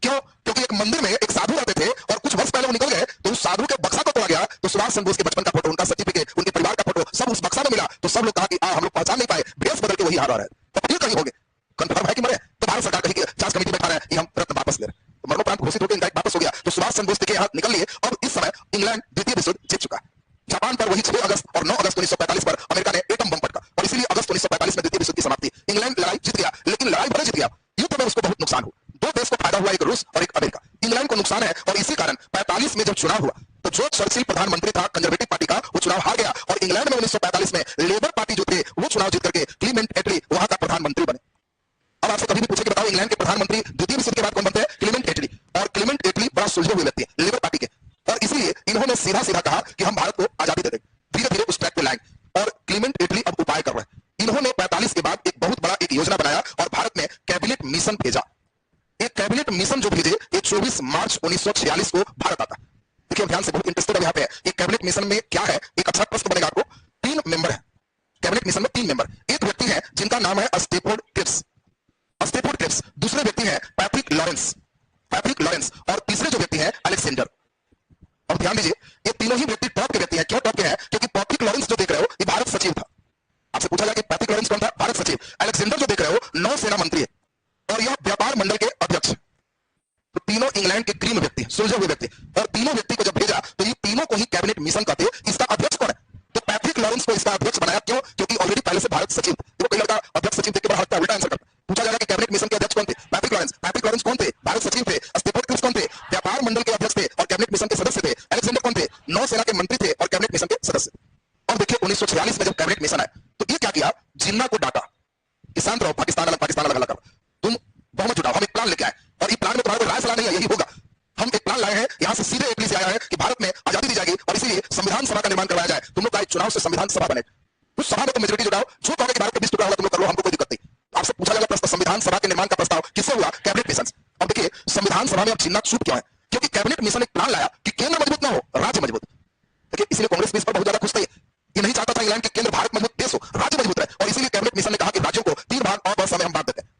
क्यों? क्योंकि एक मंदिर में एक साधु रहते थे और कुछ वर्ष पहले वो निकल गए, तो उस साधु के बक्सा को तोड़ा गया, तो सुभाष चंद्र बोस के बचपन का फोटो, उनका सर्टिफिकेट, उनके परिवार का फोटो सब उस बक्सा में मिला। तो सब लोग कहा कि हम लोग पहचान नहीं पाए, ड्रेस बदल के वही हारा रहे, तो फिर कहीं हो गए, कंफर्म है कि मरे? निकल लिए। अब इस समय इंग्लैंड द्वितीय विश्व युद्ध जीत चुका है। जापान पर वही 6 अगस्त और 9 अगस्त 1945 पर अमेरिका ने एटम बम पटका और इसीलिए अगस्त 1945 में द्वितीय विश्व युद्ध की समाप्ति। इंग्लैंड लड़ाई जीत गया, लेकिन लड़ाई भले जीत गया, युद्ध में उसको बहुत नुकसान हुआ। दो देश को फायदा हुआ, एक रूस और एक अमेरिका। इंग्लैंड को नुकसान है और इसी कारण 45 में जब चुनाव हुआ तो जो चर्चिल प्रधानमंत्री था कंजर्वेटिव पार्टी का, वो चुनाव हार गया और इंग्लैंड में 1945 में लेबर पार्टी जो थे वो चुनाव जीत करके क्लीमेंट एटली वहां का प्रधानमंत्री बने। अब आपसे कभी भी पूछे कि बताओ इंग्लैंड के प्रधानमंत्री द्वितीय विश्व युद्ध के बाद कौन बनते हैं? क्लीमेंट एटली। और क्लीमेंट एटली बड़ा सुलझे हुए व्यक्ति हैं लेबर पार्टी के, और इसलिए इन्होंने सीधा सीधा कहा कि हम भारत को आजादी दे देंगे, धीरे धीरे उस ट्रैक पे लाएंगे। और क्लीमेंट एटली अब उपाय कर रहे हैं। इन्होंने 45 के बाद एक बहुत बड़ा एक योजना बनाया और भारत में कैबिनेट मिशन भेजा। एक कैबिनेट मिशन जो भेजे ये 24 मार्च 1946 को भारत आता है। देखिए ध्यान से, बहुत इंटरेस्टेड यहाँ पे है ये कैबिनेट मिशन में क्या है, एक अच्छा प्रश्न बनेगा आपको। 3 मेंबर है कैबिनेट मिशन में, 3 मेंबर। एक व्यक्ति है जिनका नाम है स्टेफोर्ड क्रिप्स, स्टेफोर्ड क्रिप्स। दूसरे व्यक्ति है पैट्रिक लॉरेंस, और तीसरे जो व्यक्ति है अलेक्जेंडर। और ध्यान दीजिए ये तीनों ही व्यक्ति टॉप के व्यक्ति हैं। क्यों टॉप के हैं? क्योंकि पैट्रिक लॉरेंस जो देख रहे हो ये भारत सचिव था। आपसे पूछा जाए कि पैट्रिक लॉरेंस कौन था? भारत सचिव। अलेक्जेंडर जो देख रहे हो नौसेना मंत्री है और यह व्यापार मंडल के अध्यक्ष। तो तीनों इंग्लैंड के क्रीम व्यक्ति, सुलझे हुए व्यक्ति, और तीनों व्यक्ति को जब भेजा तो ये तीनों को ही कैबिनेट मिशन कहते। इसका अध्यक्ष कौन है? तो पैट्रिक लॉरेंस को इसका अध्यक्ष बनाया। क्यों? क्योंकि ऑलरेडी पहले से भारत सचिव थे। तो कोई लड़का अध्यक्ष सचिव देख के हटता उल्टा आंसर करता। पूछा जाएगा कि कैबिनेट मिशन के अध्यक्ष कौन थे? पैट्रिक लॉरेंस कौन थे? भारत सचिव थे। स्टेफोर्ड क्रिप्स कौन थे? व्यापार मंडल के अध्यक्ष थे और कैबिनेट मिशन के सदस्य थे। अलेक्जेंडर कौन थे? नौसेना के मंत्री थे और कैबिनेट मिशन के सदस्य। और देखिए 1946 में जब कैबिनेट मिशन आया तो ये क्या किया, जिन्ना को डांटा कि शांत रहो, पाकिस्तान अलग करो, तुम बहुमत जुटाओ, हम एक प्लान लेके आए और इस प्लान में तुम्हारा कोई राय सलाह नहीं है, यही होगा। हम एक प्लान लाए हैं, यहां से सीधे इटली से आया है कि भारत में आजादी दी जाएगी और इसीलिए संविधान सभा का निर्माण करवाया जाए। तुम लोग का चुनाव से संविधान सभा बने, उस सभा में तुम मेजोरिटी जुटाओ, जो कहोगे कि भारत का 20 टुकड़ा होगा तुम लोग कर लो, हमको कोई दिक्कत नहीं। आपसे पूछा जाएगा प्रश्न, संविधान सभा के निर्माण का प्रस्ताव किससे हुआ? Cabinet mission. अब देखिए संविधान सभा में अब चिन्ना चूक क्यों है? क्योंकि कैबिनेट मिशन एक प्लान लाया कि केंद्र मजबूत ना हो, राज्य मजबूत। देखिए इसलिए कांग्रेस भी इस पर बहुत ज्यादा खुश थी। ये नहीं चाहता था इंग्लैंड के केंद्र भारत मजबूत देश हो, राज्य मजबूत रहे, और इसीलिए कैबिनेट मिशन ने कहा कि राज्यों को 3 भाग और वर्षा में हम बांट देते हैं।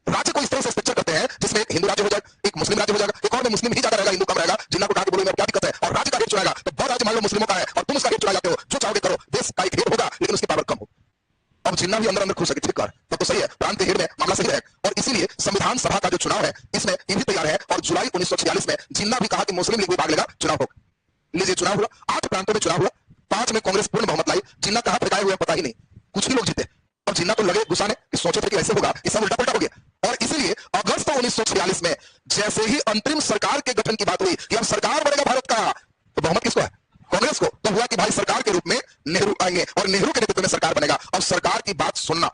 राज्य को इस तरह से स्ट्रक्चर करते हैं जिसमें एक हिंदू राज्य हो जाएगा, एक मुस्लिम राज्य हो जाएगा, एक और में मुस्लिम ही ज्यादा रहेगा, हिंदू कम रहेगा। जिन्ना को कहा कि बोलो में क्या दिक्कत है, और राज्य का रेट चुनाएगा तो बहुत राज्य मान लो मुस्लिमों का है और तुम उसका रेट चुना जाते हो, जो चाहोगे करो, देश का एक रेट होगा लेकिन उसकी पावर कम हो। अब जिन्ना भी अंदर खुश है, ठीक कर तब तो सही है, प्रांत के हेड में मामला सही है। और इसीलिए संविधान सभा का जो चुनाव है इसमें ये भी तैयार है। और जुलाई 1946 में जिन्ना भी कहा कि मुस्लिम लीग भी भाग लेगा, चुनाव होगा। लीजिए चुनाव हुआ, 8 प्रांतों में चुनाव हुआ, 5 में कांग्रेस पूर्ण बहुमत लाई। जिन्ना कहा फेंकाए हुए पता ही नहीं, कुछ ही लोग जीते। अब जिन्ना को लगे गुस्सा ने कि सोचे थे कि ऐसे होगा, ये सब उल्टा पुल्टा हो गया। और इसीलिए अगस्त 1946 में जैसे ही अंतरिम सरकार के गठन की बात हुई कि अब सरकार बनेगा भारत का, तो बहुमत किसको है? कांग्रेस को। तो हुआ कि भाई सरकार के रूप में नेहरू आएंगे और नेहरू के नेतृत्व में सरकार बनेगा। और सरकार की बात सुनना,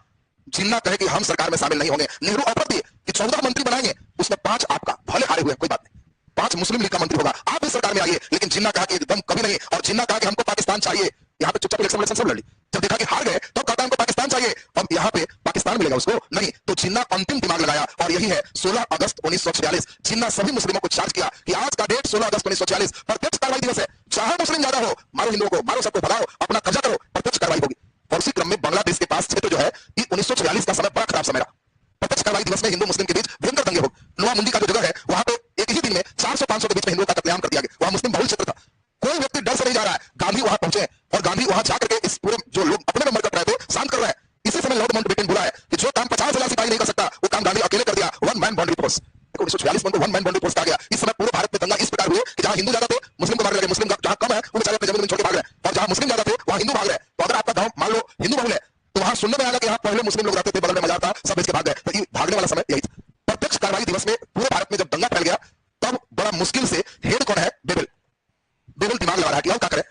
जिन्ना कहे कि हम सरकार में शामिल नहीं होंगे, नेहरू ऑफर दिए कि 14 मंत्री बनाएंगे, उसमें 5 आपका, भले हारे हुए कोई बात नहीं, 5 मुस्लिम लीग का मंत्री होगा, आप भी सरकार में आइए। लेकिन जिन्ना कहा कि एकदम कभी नहीं, और जिन्ना कहा कि हमको पाकिस्तान चाहिए। यहाँ पे चुपचाप इलेक्शन सब लड़ ली, जब देखा कि हार गए तो कहता हमको पाकिस्तान चाहिए, अब यहाँ पे पाकिस्तान मिलेगा उसको नहीं। तो जिन्ना अंतिम दिमाग लगाया और यही है 16 अगस्त 1946। जिन्ना सभी मुस्लिमों को चार्ज किया कि आज का डेट 16 अगस्त 1946 प्रत्यक्ष कार्रवाई दिवस है, चाहे मुस्लिम ज्यादा हो, मारो हिंदुओं को, मारो सबको, भगाओ, अपना कब्जा करो, प्रत्यक्ष कार्रवाई होगी। और उसी क्रम में बांग्लादेश के पास क्षेत्र जो है, 1946 का समय बड़ा खराब समय रहा। प्रत्यक्ष कार्रवाई दिवस में हिंदू मुस्लिम के बीच भयंकर दंगे हो। नुआ मुंडी का जो जगह है वहां पे एक ही दिन में 400-500 के बीच में हिंदुओं का कत्लेआम कर दिया गया। वहां मुस्लिम बहुल क्षेत्र था, कोई व्यक्ति डर से नहीं जा रहा है। गांधी वहां पहुंचे और गांधी वहां जाकर के इस पूरे जो लोग अपने में मरकट रहे थे शांत कर रहे हैं। इसी समय लॉर्ड माउंटबेटन बोला है कि जो काम 50,000 सिपाही नहीं कर सकता वो काम गांधी अकेले कर दिया, 1 मैन बाउंड्री फोर्स। 1946 में 1 मैन बाउंड्री फोर्स कहा गया। इस समय पूरे भारत में दंगा इस प्रकार हुए कि जहां हिंदू ज्यादा थे मुस्लिम को मारने लगे, मुस्लिम जहां कम है वो बेचारे अपनी जमीन छोड़ के भाग रहे हैं, और जहां मुस्लिम ज्यादा थे वहां हिंदू भाग रहे हैं। तो अगर आपका गांव मान लो हिंदू बहुल है तो वहां सुनने में आएगा कि यहाँ पहले मुस्लिम लोग रहते थे, बगल में मजार था, सब इसके भाग गए। तो ये भागने वाला समय यही था। प्रत्यक्ष कार्रवाई दिवस में पूरे भारत में जब दंगा फैल गया तब बड़ा मुश्किल से हेड कौन है? बेबल दिमाग लगा रहा है कि और क्या करे,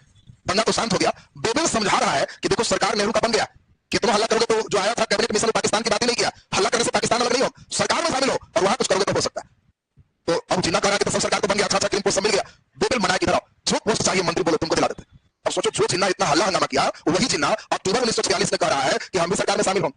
दंगा तो शांत हो गया। बेबल समझा रहा है कि देखो सरकार नेहरू का बन गया, कि तुम हल्ला करोगे तो जो आया था कैबिनेट मिशन में पाकिस्तान की बात ही नहीं किया, हल्ला करने से पाकिस्तान अलग नहीं हो, सरकार में शामिल हो और वहां कुछ करोगे तो हो सकता है। तो अब जिन्ना कह रहा है कि तो सब सरकार तो बन गया, अच्छा क्लीन पोस्ट मिल गया। बेबल मना कि इधर आओ, जो पोस्ट चाहिए मंत्री बोलो तुमको दिला देते। अब सोचो जो जिन्ना इतना हल्ला हंगामा किया वही जिन्ना अक्टूबर 1946 में कह रहा है कि हम भी सरकार में शामिल हों।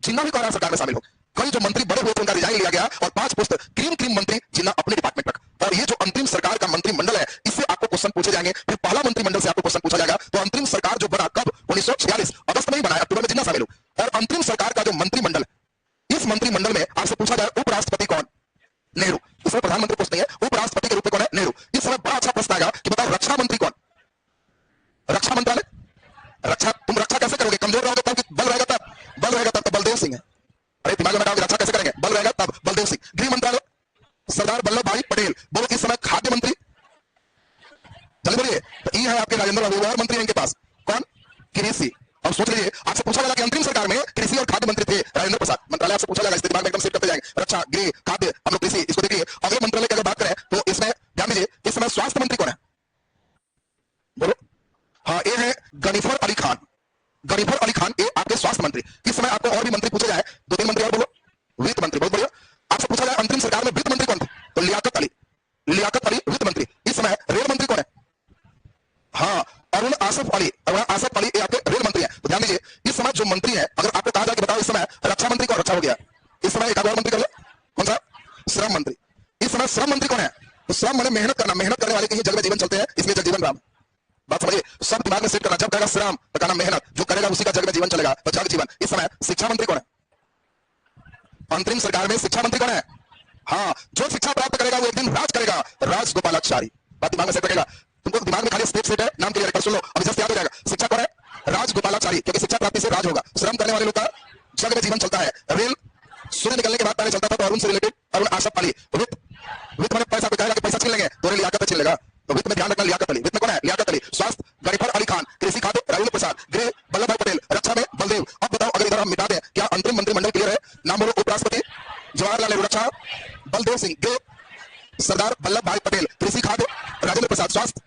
जिन्ना भी कह रहा है सरकार में शामिल हो। कई जो मंत्री बड़े हुए थे उनका रिजाइन लिया गया और 5 पोस्ट क्रीम मंत्री जिन्ना अपने डिपार्टमेंट रखा। और ये जो अंतरिम सरकार का मंत्रिमंडल है इससे आपको क्वेश्चन पूछे जाएंगे। फिर पहला मंत्रिमंडल से आपको क्वेश्चन पूछा जाएगा। तो अंतरिम सरकार जो बना कब? 1946 अगस्त में ही बना, अक्टूबर में जिन्ना शामिल हो। और अंतरिम सरकार का जो मंत्रिमंडल, इस मंत्रिमंडल में आपसे पूछा जाए उपराष्ट्रपति कौन? नेहरू। इसमें प्रधानमंत्री पोस्ट नहीं है, उपराष्ट्रपति के रूप में कौन है? नेहरू। इस समय बड़ा अच्छा प्रश्न आएगा कि बताओ रक्षा मंत्री कौन? रक्षा मंत्रालय, रक्षा, तुम रक्षा कैसे करोगे? कमजोर रहोगे तब, बल रहेगा तब, बल रहेगा तब तो बलदेव सिंह है। अरे दिमाग में रक्षा कैसे करेंगे? बल रहेगा तब, बलदेव सिंह। गृह मंत्रालय सरदार वल्लभ भाई पटेल। बोलो इस समय खाद्य मंत्री, जल्दी बोलिए। तो ई है आपके राजेंद्र बाबू और मंत्री हैं इनके पास कौन? कृषि। अब सोच लीजिए, आपसे पूछा जाएगा कि अंतरिम सरकार में कृषि और खाद्य मंत्री थे राजेंद्र प्रसाद, मंत्रालय आपसे पूछा जाएगा, इस दिमाग में एकदम सेट करते जाएंगे। रक्षा, गृह, खाद्य, हम लोग कृषि, इसको देखिए। अगले मंत्रालय की अगर बात करें तो इसमें ध्यान दीजिए, इस समय स्वास्थ्य मंत्री कौन है? बोलो। हाँ, ये है गनीफर अली खान। गनीफर अली खान ये आपके स्वास्थ्य मंत्री। इस समय आपको और भी मंत्री पूछे जाए, 2-3 मंत्री और बोलो। वित्त मंत्री, बहुत बढ़िया। आपसे पूछा जाए अंतरिम सरकार में वित्त मंत्री कौन थे, तो लियाकत अली। लियाकत अली वित्त मंत्री। इस समय रेल मंत्री कौन है? हाँ, अरुण आसफ अली। अरुण आसफ अली ये आपके रेल मंत्री हैं। तो ध्यान दीजिए, इस समय जो मंत्री हैं, अगर आपको कहा जाए कि बताओ इस समय रक्षा मंत्री कौन? रक्षा हो गया। इस समय एक और मंत्री कर लो, कौन सा? श्रम मंत्री। इस समय श्रम मंत्री कौन है? तो श्रम माने मेहनत करना, मेहनत करने वाले के ही जग में जीवन चलते हैं, इसलिए जगजीवन राम। बात समझिए, सब दिमाग में सेट करना। जब कहेगा श्रम तो कहना मेहनत, जो करेगा उसी का जग में जीवन चलेगा, तो जग जीवन। इस समय शिक्षा मंत्री कौन है? अंतरिम सरकार में शिक्षा मंत्री कौन है? हाँ, जो शिक्षा प्राप्त करेगा वो एक दिन राज करेगा, राजगोपालाचारी। बात दिमाग में सेट करेगा। तुमको दिमाग में खाली स्टेप सेट है, नाम क्लियर है, सुन लो, अभी जस्ट याद हो जाएगा। शिक्षा कौन है? राजगोपालाचारी, क्योंकि शिक्षा प्राप्ति से राज होगा। श्रम करने वाले लोग का जग में जीवन चलता है। रेल सूर्य निकलने के बाद पहले चलता था, तो अरुण से रिलेटेड अरुण आसफ अली। वित्त, वित्त मैंने पैसा, कहेगा कि पैसा छीन लेंगे तो लियाकत छीन लेगा, तो वित्त में ध्यान रखना, लियाकत अली। वित्त में कौन है? लियाकत अली। स्वास्थ्य गनीफर अली खान, कृषि खाद्य राजेंद्र प्रसाद, गृह वल्लभ भाई पटेल, रक्षा में बलदेव। अब बताओ, अगर इधर हम मिटा दें, क्या अंतरिम मंत्रिमंडल क्लियर है? नाम बोलो। उपराष्ट्रपति जवाहरलाल नेहरू, रक्षा बलदेव सिंह, गृह सरदार वल्लभ भाई पटेल, कृषि खाद्य राजेंद्र प्रसाद, स्वास्थ्य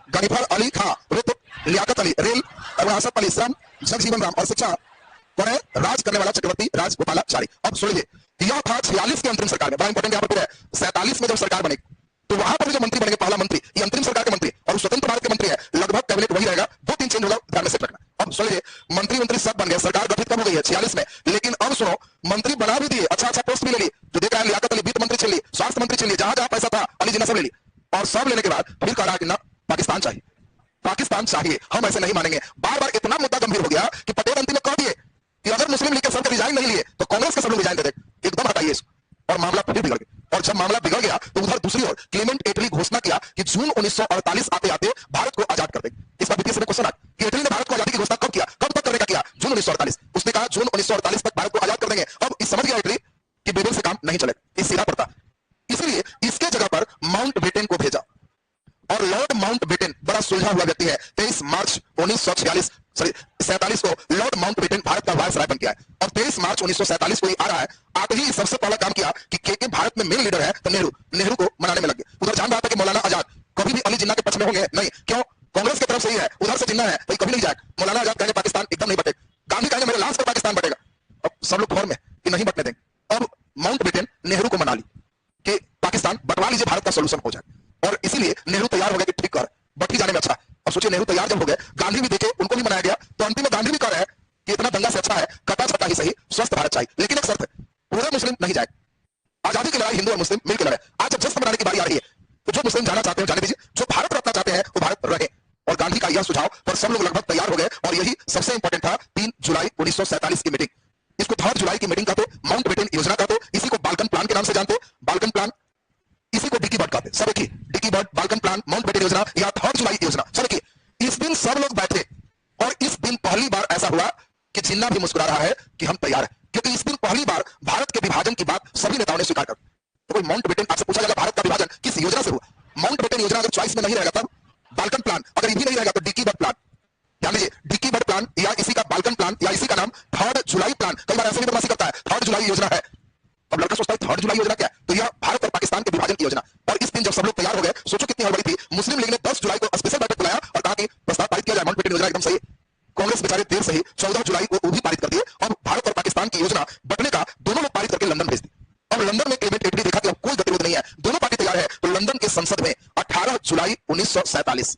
गनीफर अली खान, वित्त लियाकत अली, रेल अरुण आसफ अली, श्रम जगजीवन राम, और शिक्षा कौन है? राज करने वाला चक्रवर्ती राजगोपालाचारी। अब सुन लीजिए, यह था 46 के अंतरिम सरकार में। बड़ा इंपॉर्टेंट यहाँ पर है, 47 में जब सरकार बनेगी तो वहां पर जो मंत्री बनेंगे, पहला मंत्री, ये अंतरिम सरकार के मंत्री और स्वतंत्र भारत के मंत्री है, लगभग कैबिनेट वही रहेगा, 2-3 चेंज होगा, ध्यान में सेट रखना। अब सुन लीजिए, मंत्री सब बन गए, सरकार गठित कब हो गई है? 46 में। लेकिन अब सुनो, मंत्री बना भी दिए, अच्छा पोस्ट भी ले ली, जो देख रहा है लियाकत अली, वित्त मंत्री छीन ली, स्वास्थ्य मंत्री छीन ली, जहां जहां पैसा था अली जिन्ना सब ले ली, और सब लेने के बाद फिर कह रहा कि ना पाकिस्तान चाहिए, पाकिस्तान चाहिए, हम ऐसे नहीं मानेंगे। बार बार इतना मुद्दा गंभीर हो गया कि पटेल अंतिम में कह दिए कि अगर मुस्लिम लीग के सब रिजाइन नहीं लिए तो कांग्रेस के सब लोग रिजाइन दे दें, एकदम हटाइए इसको। और मामला फिर बिगड़ गया। और जब मामला बिगड़ गया तो उधर दूसरी ओर क्लेमेंट एटली घोषणा किया कि जून 1948 आते आते भारत को आजाद कर देंगे। इस पर बीपीएससी में क्वेश्चन आया कि एटली ने भारत को आजादी की घोषणा कब किया, कब तक करने का किया? जून 1948। उसने कहा जून 1948 तक भारत को आजाद कर देंगे। अब इस समझ गया एटली कि बेबल से काम नहीं चलेगा, इस सीधा पड़ता, इसलिए इसके जगह पर माउंटबेटन को भेजा। और लॉर्ड माउंटबेटन बड़ा सुलझा हुआ व्यक्ति है। 23 मार्च 1947 को लॉर्ड माउंटबेटन भारत का वायसराय बन गया है, और 23 मार्च 1947 को ही आ रहा है। आते ही सबसे पहला काम किया कि के भारत में मेन लीडर है, तो नेहरू को मनाने में लग गए। उधर जान रहा था कि मौलाना आजाद कभी भी अली जिन्ना के पक्ष में होंगे नहीं, क्यों? कांग्रेस की तरफ से ही है, उधर से जिन्ना है तो कभी नहीं जाए। मौलाना आजाद कहेंगे पाकिस्तान एकदम नहीं बटेगा, गांधी कहेंगे मेरे लाश पर पाकिस्तान बटेगा। अब सब लोग फौर में कि नहीं बटने देंगे। अब माउंटबेटन नेहरू को मना ली कि पाकिस्तान बंटवा लीजिए, भारत का सोल्यूशन हो जाए। और इसीलिए नेहरू तैयार हो गया कि ठीक कर, बट ही जाने में अच्छा। अब सोचिए, नेहरू तैयार जब हो गए, गांधी भी देखे, उनको भी मनाया गया, तो अंतिम में गांधी भी कह रहे हैं कि इतना दंगा से अच्छा है कटा छटा ही सही, स्वस्थ भारत चाहिए। लेकिन एक शर्त है, पूरे मुस्लिम नहीं जाए। आजादी की लड़ाई हिंदू और मुस्लिम मिलकर लड़े। आज जब जश्न मनाने की बारी आ रही है तो जो मुस्लिम जाना चाहते हैं जाने दीजिए, जो भारत रखना चाहते हैं वो भारत रहे। और गांधी का यह सुझाव पर सब लोग लगभग तैयार हो गए, और यही सबसे इंपॉर्टेंट था 3 जुलाई 1947 की मीटिंग। इसको 3 जुलाई की मीटिंग कहते, माउंटबेटन योजना कहते, इसी को बाल्कन प्लान के नाम से जानते। बाल्कन प्लान, इसी को डिकी बर्ड कहते, सब एक ही, Dickie Bird, Balkan plan, Mountbatten योजना या 3 जुलाई योजना, सब एक ही। इस दिन सब लोग बैठे, और इस दिन पहली बार ऐसा हुआ कि जिन्ना भी मुस्कुरा रहा है कि हम तैयार हैं, क्योंकि इस दिन पहली बार भारत के विभाजन की बात सभी नेताओं ने स्वीकार कर। तो कोई माउंटबेटन, आपसे पूछा जाएगा भारत का विभाजन किस योजना से हुआ? माउंटबेटन योजना अगर चॉइस में नहीं रहेगा तब बाल्कन प्लान, अगर ये भी नहीं रहेगा तो डिकी बर्ड प्लान। ध्यान दीजिए, डिकी बर्ड प्लान या इसी का बाल्कन प्लान या इसी का नाम 3 जुलाई प्लान। कई बार ऐसे भी बदमाशी करता है, 3 जुलाई योजना है। अब लड़का सोचता है 3 जुलाई योजना क्या है, तो यह भारत और पाकिस्तान के विभाजन की योजना। और इस दिन जब सब लोग तैयार हो गए, सोचो कितनी हड़बड़ी थी। मुस्लिम लीग ने 10 जुलाई को स्पेशल बैठक बुलाया और कहा कि प्रस्ताव पारित किया जाए, माउंटबेटन योजना एकदम सही। कांग्रेस बेचारे देर से ही 14 जुलाई को वो भी पारित कर दिए, और भारत और पाकिस्तान की योजना बटने का दोनों लोग पारित करके लंदन भेज दी। और लंदन में क्लेमेंट एटली देखा कि अब कोई गतिरोध नहीं है, दोनों पार्टी तैयार है, तो लंदन के संसद में 18 जुलाई 1947,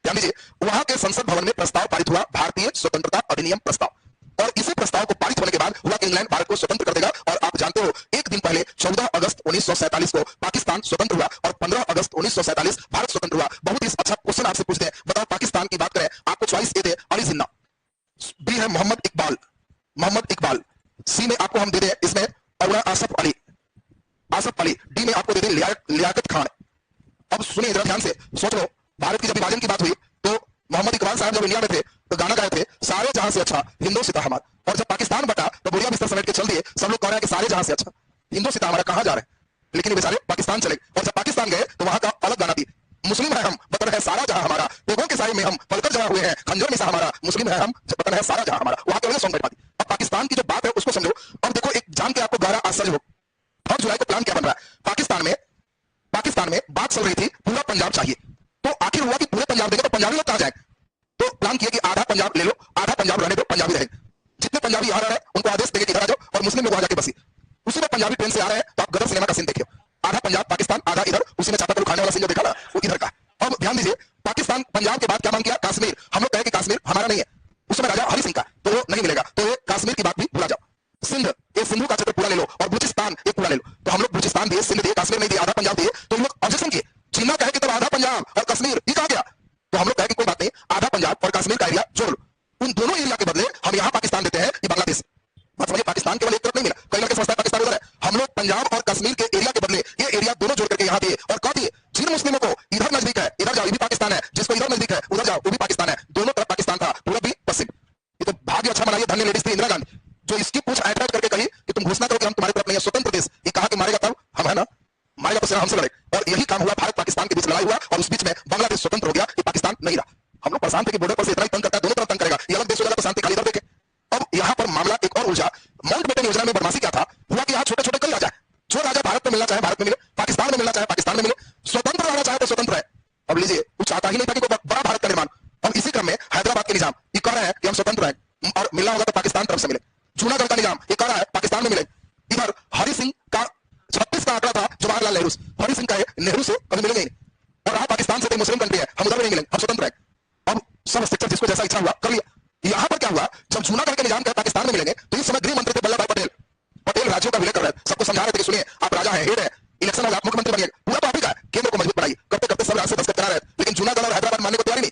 ध्यान दीजिए, वहां के संसद भवन में प्रस्ताव पारित हुआ, भारतीय स्वतंत्रता अधिनियम प्रस्ताव। और इसी प्रस्ताव को पारित होने के बाद हुआ कि इंग्लैंड भारत को स्वतंत्र कर देगा। और आप जानते हो, एक दिन पहले 14 अगस्त 1947 को पाकिस्तान स्वतंत्र हुआ, और 15 अगस्त 1947 भारत स्वतंत्र हुआ। बहुत ही अच्छा क्वेश्चन आपसे पूछते हैं, बताओ पाकिस्तान की बात करें, आपको चॉइस ए दे अली जिन्ना, बी है मोहम्मद इकबाल, सी में आपको हम दे दें इसमें अरुण आसफ अली, डी में आपको दे दें लियाकत खान। अब सुनिए जरा ध्यान से, सोच लो, भारत की जब विभाजन की बात हुई तो मोहम्मद इकबाल साहब जब इंडिया में थे तो गाना गाए थे, सारे जहां से अच्छा हिंदोस्तान हमारा। और जब पाकिस्तान बटा तो बुढ़िया बिस्तर समेट के चल दिए, सब लोग कह रहे हैं कि सारे जहां से अच्छा हिंदोस्तान हमारा, कहां जा रहे हैं? लेकिन ये बेचारे पाकिस्तान चले, और जब पाकिस्तान गए तो वहां का अलग गाना थी, मुस्लिम है हम बता वतन है सारा जहां हमारा, तेगों के साए में हम पलकर जमा हुए हैं, खंजर मिसा हमारा, मुस्लिम है हम, वतन है सारा जहां हमारा। वहां के सॉन्ग बर्बादी। अब पाकिस्तान की जो बात है उसको समझो। अब देखो एक जान के आपको गहरा आश्चर्य हो, 3 जुलाई को प्लान क्या बन रहा है पाकिस्तान में बात चल रही थी पूरा पंजाब चाहिए। तो आखिर हुआ कि पूरे पंजाब देंगे तो पंजाबी लोग कहां जाए? तो प्लान किया कि आधा पंजाब ले लो, आधा पंजाब रहने दो, पंजाबी रहेंगे। जितने पंजाबी यहां रह रहे हैं उनको आदेश देंगे कि इधर आ जाओ, और मुस्लिम लोग वहां जाके बसी। उसी में पंजाबी ट्रेन से आ रहे हैं तो आप गदर सिनेमा का सीन देखिए, आधा पंजाब पाकिस्तान आधा इधर, उसी में चाटा करू खाने वाला सीन जो देखा ना वो इधर का। अब ध्यान दीजिए, पाकिस्तान पंजाब के बाद क्या मांग किया? कश्मीर। हम लोग कहे कि कश्मीर हमारा नहीं है, उस समय राजा हरि सिंह का, तो वो नहीं मिलेगा, तो ये कश्मीर की बात भी भूला जाओ। सिंध, ये सिंधु का क्षेत्र पूरा ले लो, और बलूचिस्तान ये पूरा ले लो। तो हम लोग बलूचिस्तान दिए, सिंध दिए, कश्मीर नहीं दिए, आधा पंजाब दिए। तो हम लोग ऑब्जेक्शन किए, चीना कहे कि तब आधा पंजाब और कश्मीर ये कहा गया। तो हम लोग कहे कि कोई बात नहीं, आधा पंजाब और कश्मीर का एरिया जोड़ लो। उन दोनों एरिया के बदले हम यहाँ पाकिस्तान देते हैं, ये बांग्लादेश। बात समझिए, पाकिस्तान केवल एक तरफ नहीं मिला, कई लड़के समझता है पाकिस्तान उधर है। हम लोग पंजाब और कश्मीर के एरिया के बदले ये एरिया दोनों जोड़ करके यहाँ दिए, और कह दिए जिन मुस्लिमों को इधर नजदीक है इधर जाओ, ये भी पाकिस्तान है, जिसको इधर नजदीक है उधर जाओ, वो भी पाकिस्तान है। दोनों तरफ पाकिस्तान था, पूरब भी पश्चिम। ये तो भाग्य अच्छा मनाइए, धन्य लेडीज थी इंदिरा गांधी, जो इसकी पूछ ऐट करके कही कि तुम घोषणा करो कि हम तुम्हारी तरफ नहीं है, स्वतंत्र देश। ये कहा कि मारेगा तब हम है ना, मारेगा तो सिर्फ हमसे लड़े। और यही काम हुआ, भारत पाकिस्तान के बीच लड़ाई हुआ, और उस बीच में बांग्लादेश स्वतंत्र हो गया, ये पाकिस्तान नहीं रहा। हम लोग परेशान थे कि बॉर्डर पर से इतना ही तंग करता है, दोनों तरफ तंग करेगा, ये अलग देश हो जाएगा तो शांति खाली इधर देखे। अब यहाँ पर मामला एक और उलझा। माउंटबेटन योजना में बदमाशी क्या था, हुआ कि यहाँ छोटे छोटे कई राजा है, जो राजा भारत में मिलना चाहे भारत में मिले, पाकिस्तान में मिलना चाहे पाकिस्तान में मिले, स्वतंत्र रहना चाहे तो स्वतंत्र है। अब लीजिए, वो चाहता ही नहीं था कि कोई बड़ा भारत का निर्माण। अब इसी क्रम में हैदराबाद के निजाम ये कह रहे हैं कि हम स्वतंत्र हैं और मिलना होगा तो पाकिस्तान तरफ से मिले। जूनागढ़ का निजाम ये कह रहा है पाकिस्तान में मिले। इधर हरि सिंह का 36 का आंकड़ा था, जवाहरलाल नेहरू, हरि सिंह का नेहरू से कभी मिलेंगे नहीं, और रहा पाकिस्तान से मुस्लिम कंट्री है, हम उधर भी नहीं मिलेंगे, हम स्वतंत्र है। अब सब स्ट्रक्चर जिसको जैसा इच्छा हुआ कर लिया। यहां पर क्या हुआ, जब जूनागढ़ के निजाम का पाकिस्तान में मिलेंगे, तो इस समय गृह मंत्री थे वल्लभ भाई पटेल राज्यों का विलय कर रहे थे, सबको समझा रहे थे कि सुनिए आप राजा हैं, हेड है, इलेक्शन होगा, आप मुख्यमंत्री बनिए, पूरा तो आप ही का है, केंद्र को मजबूत बनाइए। करते करते सब राज्य से दस्तखत करा रहे थे, लेकिन जूनागढ़ और हैदराबाद मानने को तैयार नहीं।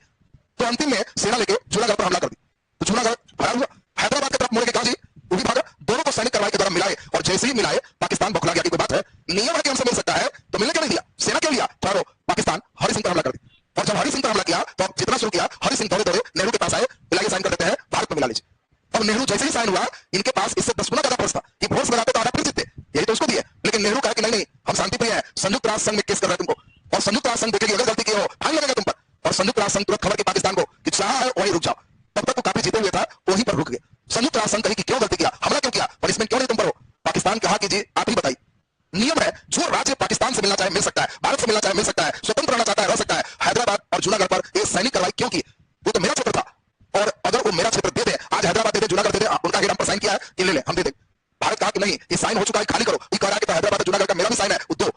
तो अंतिम में सेना लेके जूनागढ़ पर हमला कर दी, तो जूनागढ़ भरा हुआ, हैदराबाद की तरफ मुड़ के कहा जी वो भी भागा। दोनों को सैनिक कार्रवाई के द्वारा मिलाए, और जैसे ही मिलाए पाकिस्तान बौखला गया कि कोई बात है, नियम है कि हमसे मिल सकता है, तो मिलने क्यों नहीं दिया? सेना क्यों लिया? ठहरो, पाकिस्तान हरि सिंह पर हमला कर दी, और जब हरि सिंह पर हमला किया तो अब जितना शुरू किया, हरि सिंह दौड़े दौड़े नेहरू के पास आए, मिलाइए साइन कर देते हैं, भारत में मिला लीजिए। अब नेहरू जैसे ही साइन हुआ, इनके पास इससे 10 गुना ज्यादा फोर्स था, ये फोर्स लगाते तो आधा फिर जीतते, यही तो उसको दिए। लेकिन नेहरू कहा कि नहीं नहीं, हम शांति प्रिय है, संयुक्त राष्ट्र संघ में केस कर रहे हैं तुमको, और संयुक्त राष्ट्र संघ देखेगी अगर गलती की हो फाइन लगेगा तुम पर। और संयुक्त राष्ट्र संघ तुरंत खबर की पाकिस्तान को कि चाह है वही रुक जाओ, तब तक वो काफी जीते हुए था, वहीं पर रुक गए। संयुक्त राष्ट्र संघ कही कि क्यों गलती किया, हमला क्यों किया, पनिशमेंट क्यों नहीं तुम पर हो? पाकिस्तान कहा कि जी आप ही बताइए। नियम है, जो राज्य पाकिस्तान से मिलना चाहे मिल सकता है, भारत से मिलना चाहे मिल सकता है, स्वतंत्र रहना चाहता है रह सकता है। हैदराबाद और जूनागढ़ पर एक सैनिक कार्रवाई क्यों की? वो तो मेरा क्षेत्र था, और अगर वो मेरा क्षेत्र दे दे, आज हैदराबाद दे दे, जूनागढ़ दे दे, उनका हेड हम पर साइन किया है, ये ले ले, हम दे दे। भारत कहा कि नहीं, ये साइन हो चुका है, खाली करो। ये कह रहा है कि हैदराबाद और जूनागढ़ का मेरा भी साइन है, वो दो।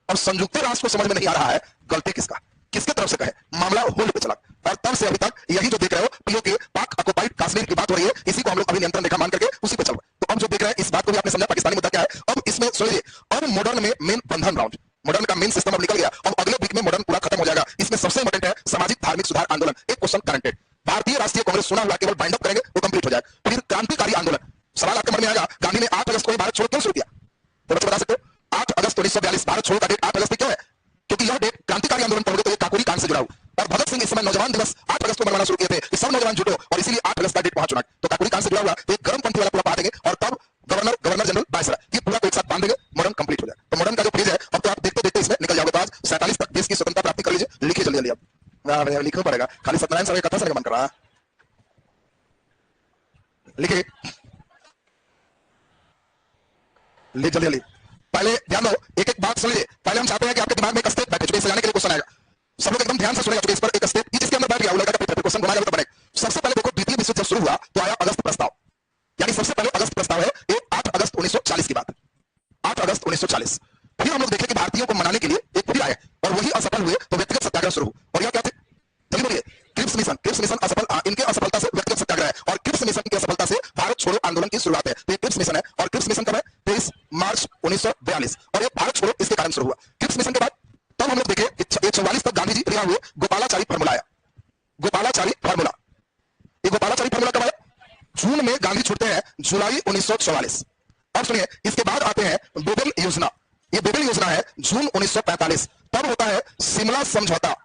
और संयुक्त राष्ट्र को समझ में नहीं आ रहा है गलती किसका, किसके तरफ से कहे, मामला होल्ड पे चला। और तब से अभी तक यही जो देख रहे हो, पीओके पाक ऑक्युपाइड कश्मीर की बात हो रही है, इसी को हम लोग अभी नियंत्रण रेखा मान करके उसी पे चल रहे। तो अब जो देख रहे हैं इस बात को भी आपने समझा पाकिस्तानी मुद्दा क्या है। अब इसमें सुनिए, अब मॉडर्न में मेन बंधन राउंड, मॉडर्न का मेन सिस्टम अब निकल गया। अब अगले वीक में मॉडर्न पूरा खत्म हो जाएगा। इसमें सबसे इंपॉर्टेंट है सामाजिक धार्मिक सुधार आंदोलन। एक क्वेश्चन करेंटेड, भारतीय राष्ट्रीय कांग्रेस सुना हुआ केवल बाइंड अप करेंगे वो कंप्लीट हो जाएगा। फिर क्रांतिकारी आंदोलन, सवाल आपके मन में आएगा, गांधी ने 8 अगस्त को भारत छोड़ो क्यों शुरू किया? तो बच्चे बता सकते हो 8 अगस्त 1942 भारत छोड़ो का डेट 8 अगस्त क्यों है? क्योंकि यह डेट क्रांतिकारी आंदोलन पढ़ोगे तो ये काकोरी कांड से जुड़ा हुआ। और भगत सिंह इस समय नौजवान दिवस 8 अगस्त को मनाना शुरू किए थे कि सब नौजवान जुटो, और इसीलिए 8 अगस्त का डेट वहां चुना। तो काकोरी कांड से जुड़ा हुआ, तो एक गर्म पंथी वाला पूरा पा देंगे, और तब गवर्नर जनरल वायसराय, ये पूरा को एक साथ बांध देंगे, मॉडर्न कंप्लीट हो जाए। तो मॉडर्न का जो पेज है अब तो आप देखते देखते इसमें निकल जाओगे। तो आज 47 तक देश की स्वतंत्रता प्राप्ति कर लीजिए, लिखिए जल्दी जल्दी। अब लिखना पड़ेगा, खाली सत्यनारायण साहब कथा से मन कर रहा है, लिखिए ले जल्दी जल्दी। पहले ध्यान दो, एक एक बात सुनिए। पहले हम चाहते हैं कि आपके दिमाग में एक स्टेप बैठे, चुके जाने के लिए क्वेश्चन आएगा, सब लोग एकदम ध्यान से सुनेगा। चुके इस पर एक स्टेप जिसके अंदर बैठ गया, वो लड़का का क्वेश्चन घुमा जाएगा तो बनेगा। सबसे पहले देखो, द्वितीय विश्व जब शुरू हुआ तो आया अगस्त प्रस्ताव, यानी सबसे पहले अगस्त प्रस्ताव है, ये 8 अगस्त 1940 की बात है, 8 अगस्त 1940। फिर हम लोग देखें कि भारतीयों को मनाने के लिए एक विधि आए, और वही असफल हुए तो व्यक्तिगत सत्याग्रह शुरू हुआ। और यह क्या थे, जल्दी बोलिए। क्रिप्स मिशन असफल, इनके असफलता से व्यक्तिगत सत्याग्रह है, और क्रिप्स मिशन की असफलता से भारत छोड़ो आंदोलन की शुरुआत है। तो ये क्रिप्स मिशन है, और क्रिप्स मिशन कब है? 23 मार्च 1942, और ये भारत छोड़ो इसके कारण शुरू हुआ। क्रिप्स मिशन के बाद तब हम लोग देखें कि 44 तक गांधी जी रिहा हुए, गोपालाचारी फार्मूला आया, गोपालाचारी फार्मूला। ये गोपालाचारी फार्मूला कब आया? जून में गांधी छूटते हैं, जुलाई 1944। अब सुनिए, इसके बाद आते हैं बेबल योजना। ये बेबल योजना है जून 1945। तब होता है शिमला समझौता,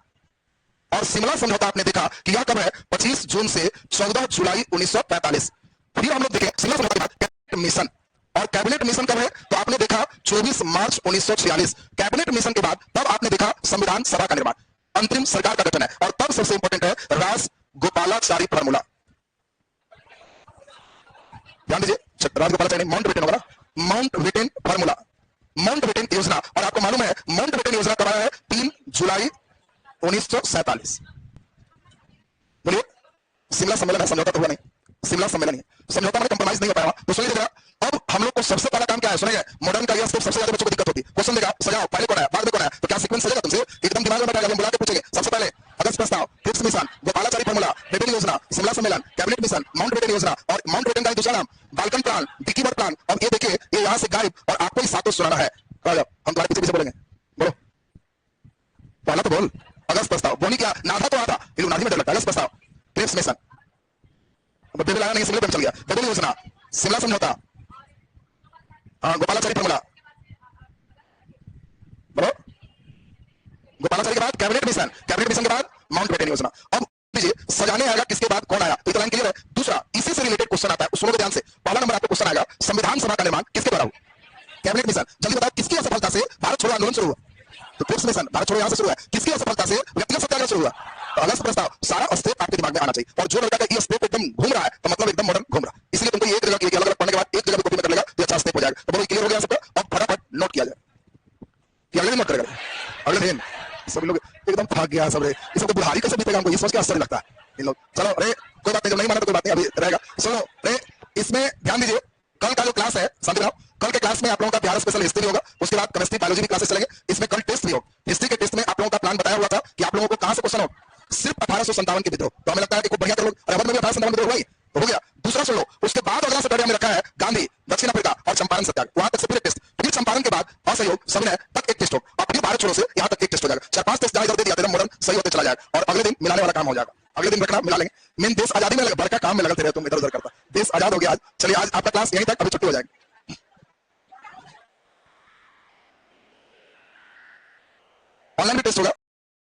और शिमला समझौता आपने देखा कि यह कब है? 25 जून से 14 जुलाई 1945। फिर हम लोग देखें शिमला समझौता के बाद कैबिनेट मिशन, और कैबिनेट मिशन कब है? तो आपने देखा 24 मार्च 1946। कैबिनेट मिशन के बाद तब आपने देखा संविधान सभा का निर्माण। अंतरिम सरकार का गठन है। और तब सबसे इंपॉर्टेंट है राजगोपालाचारी फार्मूला। ध्यान दीजिए, राजगोपालाचारी माउंटबेटन होगा, माउंटबेटन फार्मूला, माउंटबेटन योजना। और आपको मालूम है माउंटबेटन योजना कब आया है? 3 जुलाई 1947। बोलिए, शिमला सम्मेलन है, समझौता तो हुआ नहीं, शिमला सम्मेलन है, समझौता में कंप्रोमाइज नहीं हो पाया। तो सुनिए जरा, अब हम लोग को सबसे पहला काम क्या है सुनिए, मॉडर्न का यह सबसे ज्यादा बच्चों को दिक्कत होती है। क्वेश्चन देगा, सजाओ, पहले कौन है, बाद में कौन है, तो क्या सीक्वेंस चलेगा तुमसे? एकदम दिमाग में बैठा, हम बुला के पूछेंगे। सबसे पहले अगस्त प्रस्ताव, क्रिप्स मिशन, गोपालाचारी फार्मूला, बेटन योजना, शिमला सम्मेलन, कैबिनेट मिशन, माउंटबेटन योजना। और माउंटबेटन का दूसरा नाम बाल्कन प्लान, डिकीवर्थ प्लान। अब ये देखिए, ये यहां से गायब और आपको ही सातों सुनाना है। हम तुम्हारे पीछे पीछे बोलेंगे, बोलो पहला तो बोल। अगस्त प्रस्ताव, बोनी क्या नाधा तो आता, नाधी में डर लगता है। अगस्त प्रस्ताव, क्रिप्स मिशन, बेबी लाया नहीं, शिमला पे चल गया। बेबी योजना, शिमला समझौता, गोपालाचारी फार्मूला, बोलो गोपालाचारी के बाद कैबिनेट मिशन, कैबिनेट मिशन के बाद माउंटबेटन योजना। अब लीजिए, सजाने आएगा किसके बाद कौन आया, तो इतना लाइन क्लियर है। दूसरा, इसी से रिलेटेड क्वेश्चन आता है, सुनो ध्यान से। पहला नंबर आपको क्वेश्चन आएगा, संविधान सभा का निर्माण किसके द्वारा हुआ? Cabinet mission. जल्दी बताओ, किसकी असफलता से भारत छोड़ो आंदोलन शुरू हुआ? तो क्रिप्स मिशन, भारत छोड़ो यहां से शुरू है। किसकी असफलता से व्यक्तिगत सत्याग्रह शुरू हुआ? तो अगस्त प्रस्ताव। सारा स्टेप आपके दिमाग में आना चाहिए। और जो लड़का का ये स्टेप एकदम घूम रहा है, तो मतलब एकदम मॉडर्न घूम रहा है। इसलिए तुमको एक जगह की अलग अलग पढ़ने के बाद एक जगह कॉपी में कर लेगा तो अच्छा स्टेप हो जाएगा। तो बोलो क्लियर हो गया सबका? अब फटाफट नोट किया जाए कि अगले दिन नोट करेगा, अगले दिन सब लोग एकदम भाग गया सब रे, ये सब बुढ़ारी कैसे बीतेगा हमको ये सोच के आश्चर्य लगता है इन लोग। चलो अरे कोई बात नहीं, जब नहीं माना तो कोई बात नहीं, अभी रहेगा। सुनो अरे, इसमें ध्यान दीजिए, कल का जो क्लास है शांति रहो, कल के क्लास में आप लोगों का प्यारा स्पेशल हिस्ट्री होगा, उसके बाद केमिस्ट्री बायोलॉजी की क्लासेस चलेंगे। इसमें कल टेस्ट भी होगा। हिस्ट्री के टेस्ट में आप लोगों का प्लान बताया हुआ था कि आप लोगों को कहां से क्वेश्चन हो, सिर्फ 1857 के विद्रोह। तो हमें लगता है कि खूब बढ़िया कर लोग, अवध में भी 1857 विद्रोह हुआ तो हो गया। दूसरा सुन लो, उसके बाद अगला सैटरडे में रखा है गांधी, दक्षिण अफ्रीका और चंपारण सत्याग्रह। वहां तक से फिर टेस्ट, फिर चंपारण के बाद असहयोग सविनय तक एक टेस्ट हो, और फिर भारत छोड़ो से यहां तक एक टेस्ट हो जाएगा। 4-5 टेस्ट जहां इधर दे दिया था मॉडर्न सही होते चला जाएगा। और अगले दिन मिलाने वाला काम हो जाएगा, अगले दिन रखना मिला लेंगे। मेन देश आजादी में लगा, बड़का काम में लगा रहे तुम इधर उधर करता। देश आजाद हो गया आज। चलिए आज आपका क्लास यहीं तक, अभी छुट्टी हो जाएगी। ऑनलाइन भी टेस्ट होगा।